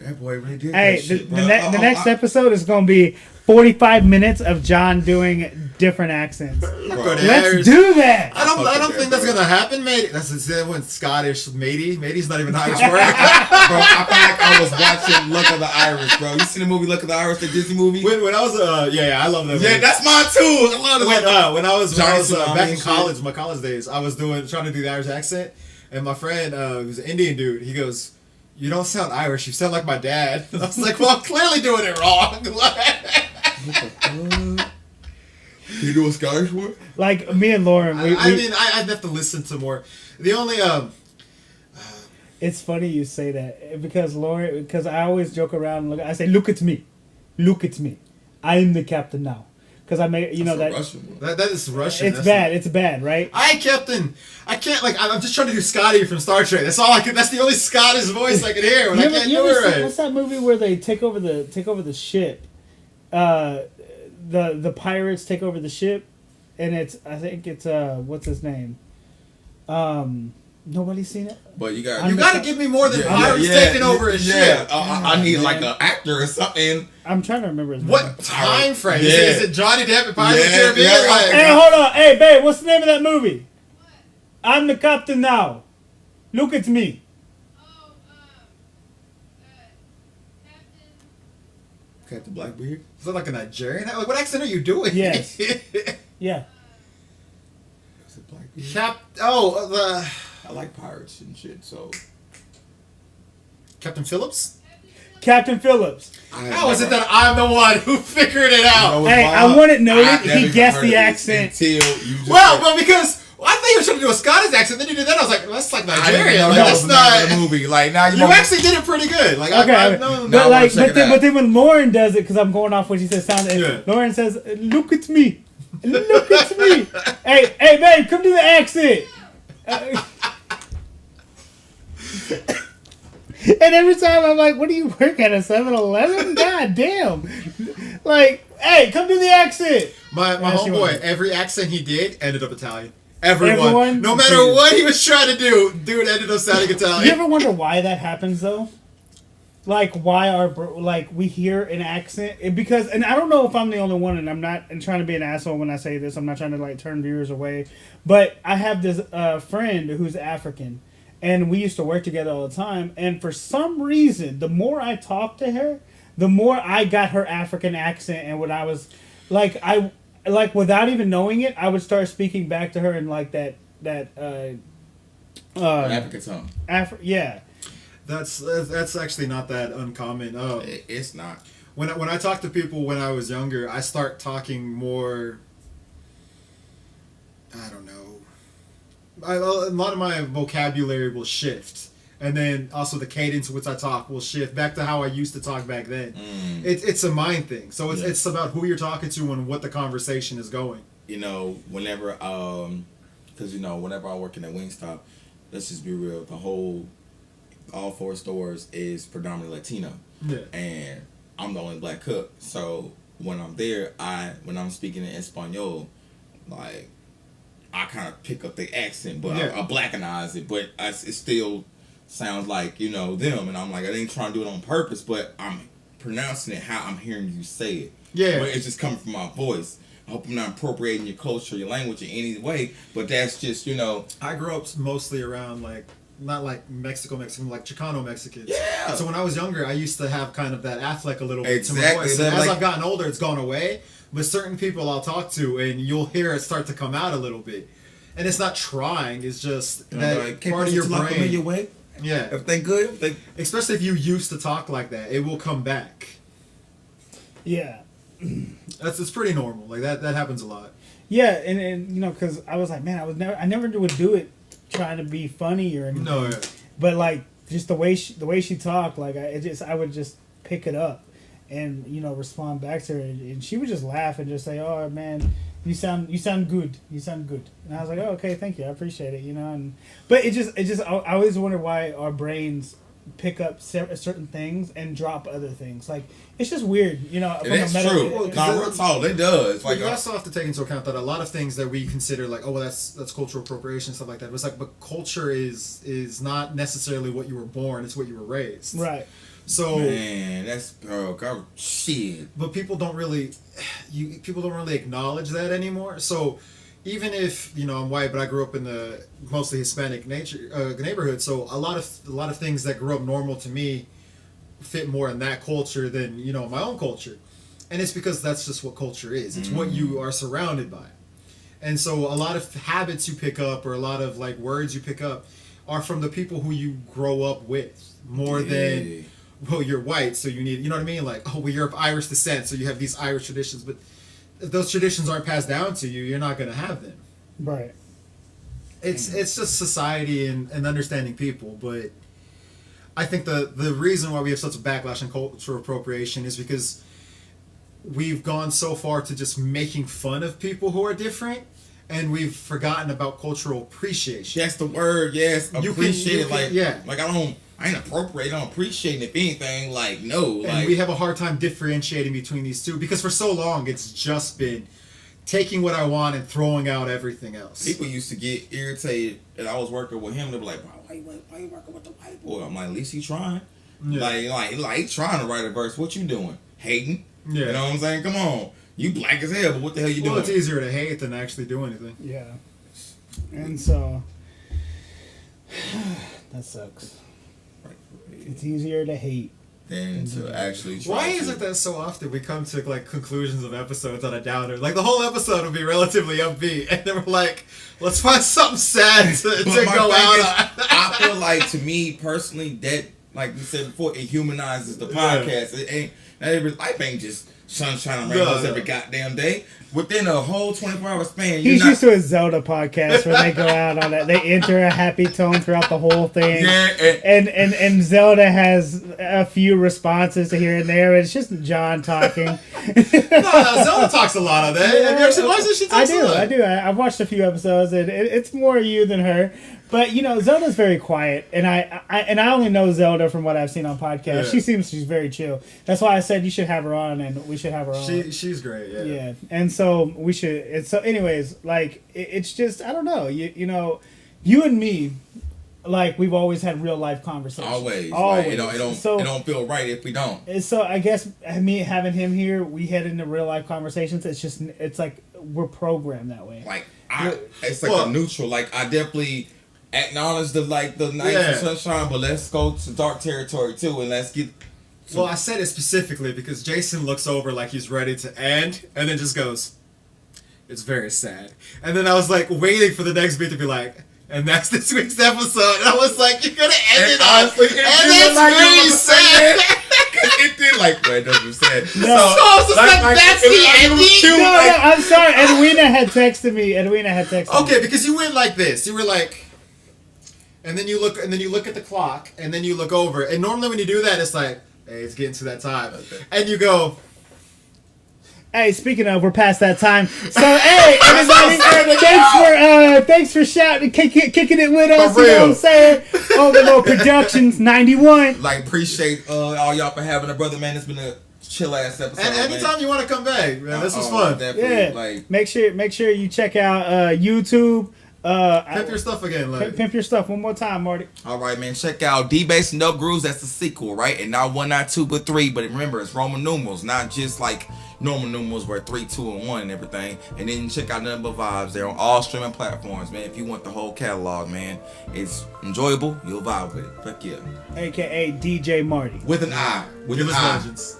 that boy really did. Hey, that shit, the next episode is gonna be 45 minutes of John doing different accents. Let's do that. I don't think that's gonna happen, mate. That's when Scottish, matey. Matey's not even Irish word. Bro, I feel like I was watching Luck of the Irish, bro. You seen the movie Luck of the Irish, the Disney movie? When I was I love that movie. Yeah, that's mine too. I love it. When I was back in college, my college days, I was trying to do the Irish accent, and my friend, who was an Indian dude, he goes, "You don't sound Irish. You sound like my dad." And I was like, "Well, I'm clearly doing it wrong." You do a Scottish one? Like me and Lauren, I'd have to listen to more. The only it's funny you say that because I always joke around and I say, look at me, I'm the captain now. Because I made that is Russian. It's bad, right? I can't I'm just trying to do Scotty from Star Trek. That's all I can. That's the only Scottish voice I can hear when I can't do it right. What's that movie where they take over the ship? The pirates take over the ship, and I think it's what's his name? Nobody's seen it. But you got to give me more than pirates taking over his ship. I need like an actor or something. I'm trying to remember his name. What time frame? Is it Johnny Depp and Pirates of the Caribbean? Hey, hold on. Hey, babe, what's the name of that movie? I'm the captain now. Look at me. Captain Blackbeard? Is that like a Nigerian? Like, what accent are you doing? Yes. Yeah. Is it Blackbeard? I like pirates and shit, so. Captain Phillips? Captain Phillips. How is it that I'm the one who figured it out? Hey, I want it noted. He guessed the accent. Well, because I thought you were trying to do a Scottish accent. Then you did that. I was like, well, that's like Nigerian. Like, that's not a movie. Like now you actually did it pretty good. Like, okay, but then when Lauren does it, because I'm going off what she says, Lauren says, "Look at me, look at me." Hey, babe, come do the accent. And every time I'm like, what do you work at, a 7-Eleven? God damn. Like, hey, come do the accent. My homeboy, every accent he did ended up Italian. Everyone. No matter what he was trying to do, dude ended up sounding Italian. You ever wonder why that happens, though? Like, why we hear an accent? Because, and I don't know if I'm the only one, and I'm not trying to be an asshole when I say this. I'm not trying to, like, turn viewers away. But I have this friend who's African. And we used to work together all the time. And for some reason, the more I talked to her, the more I got her African accent. And when I was, without even knowing it, I would start speaking back to her in, like, that African tongue. Yeah. That's actually not that uncommon. It's not. When I talk to people when I was younger, I start talking more, I don't know. A lot of my vocabulary will shift, and then also the cadence in which I talk will shift back to how I used to talk back then. It's a mind thing, so it's about who you're talking to and what the conversation is going. You know, whenever whenever I work in at Wingstop, let's just be real, all 4 stores is predominantly Latino, and I'm the only black cook. So when I'm there, when I'm speaking in Espanol, like, I kind of pick up the accent, but I blackenize it, but it still sounds like, them. And I'm like, I ain't trying to do it on purpose, but I'm pronouncing it how I'm hearing you say it. Yeah. But it's just coming from my voice. I hope I'm not appropriating your culture, your language in any way, but that's just, I grew up mostly around, like, not like Mexican, like Chicano Mexicans. Yeah. So when I was younger, I used to have kind of that affleck a little bit exactly. to my voice. And as I've gotten older, it's gone away. But certain people I'll talk to, and you'll hear it start to come out a little bit. And it's not trying, it's just that part of your brain. Your way? Yeah. Everything good? Especially if you used to talk like that, it will come back. Yeah. It's pretty normal. Like, that happens a lot. Yeah, and because I was like, man, I never would do it trying to be funny or anything. No, yeah. But, like, just the way she talked, like, I would just pick it up and, respond back to her. And she would just laugh and just say, oh, man, you sound good. You sound good. And I was like, oh, okay, thank you. I appreciate it, But I always wonder why our brains pick up certain things and drop other things. Like, it's just weird, That's true. Real talk, it does. Like, you also have to take into account that a lot of things that we consider like, oh, well, that's cultural appropriation, stuff like that. It's like, but culture is not necessarily what you were born; it's what you were raised. Right. So, man, that's shit. But people don't really acknowledge that anymore. So, even if I'm white, but I grew up in the mostly Hispanic neighborhood, so a lot of things that grew up normal to me fit more in that culture than my own culture, and it's because that's just what culture is. It's what you are surrounded by, and so a lot of habits you pick up or a lot of like words you pick up are from the people who you grow up with more than. Well, you're white, so you need, what I mean? Like, oh, well, you're of Irish descent, so you have these Irish traditions. But if those traditions aren't passed down to you, you're not going to have them. Right. It's just society and understanding people. But I think the reason why we have such a backlash in cultural appropriation is because we've gone so far to just making fun of people who are different. And we've forgotten about cultural appreciation. That's the word, yes. Appreciate it. Yeah. Like, I ain't appropriate. I don't appreciate it. If anything, like, no. And we have a hard time differentiating between these two because for so long it's just been taking what I want and throwing out everything else. People used to get irritated, and I was working with him. They be like, "Bro, why you working with the white boy?" I'm like, "At least he trying. Like he trying to write a verse. What you doing? Hating? You know what I'm saying? Come on, you black as hell, but what the hell you doing?" Well, it's easier to hate than actually do anything. Yeah, and so that sucks. It's easier to hate than to actually try. Why is it that so often we come to like conclusions of episodes on a downer? Like the whole episode would be relatively upbeat, and then we're like, let's find something sad to go out on. I feel like, to me personally, that, like we said before, it humanizes the podcast. It ain't, life ain't just sunshine and rainbows every goddamn day. Within a whole 24-hour span, he's used to a Zelda podcast where they go out on it. They enter a happy tone throughout the whole thing. And Zelda has a few responses here and there. It's just John talking. No, Zelda talks a lot of that. Have you actually watched it? She talks a lot. I do. I've watched a few episodes, and it's more you than her. But Zelda's very quiet, and I only know Zelda from what I've seen on podcasts. Yeah. She's very chill. That's why I said you should have her on, and we should have her on. She's great. Yeah, and so we should. And so, anyways, like it's just I don't know. You and me, like we've always had real life conversations. Always. Like, it don't feel right if we don't. And so I guess me having him here, we head into real life conversations. It's like we're programmed that way. Like it's like a neutral. Like I definitely acknowledge the nights and sunshine, but let's go to dark territory too, and let's get. Well, I said it specifically because Jason looks over like he's ready to end, and then just goes, "It's very sad." And then I was like waiting for the next beat to be like, "And that's this week's episode." And I was like, "You're gonna end it honestly, and that's like very sad." It did it doesn't say. No. So that's the ending. No, I'm sorry. Edwina had texted me. Okay, because you went like this. You were like, and then you look at the clock, and then you look over. And normally when you do that, it's like, hey, it's getting to that time, and you go. Hey, speaking of, we're past that time. So, hey, everybody, thanks for shouting, kicking it with us. You know what I'm saying? Overlord Productions 91. Like, appreciate all y'all for having a brother, man. It's been a chill ass episode. And anytime you want to come back, man, this was fun. Definitely. Make sure you check out YouTube. Pimp your stuff again, like. Pimp your stuff one more time, Marty. All right, man. Check out D-Bass and Dub Grooves. That's the sequel, right? And not 1, not 2, but 3. But remember, it's Roman numerals, not just like normal numerals where 3, 2, and 1 and everything. And then check out Nothing But Vibes. They're on all streaming platforms, man. If you want the whole catalog, man, it's enjoyable. You'll vibe with it. Fuck yeah. AKA DJ Marty. With an I. With an I. Legends.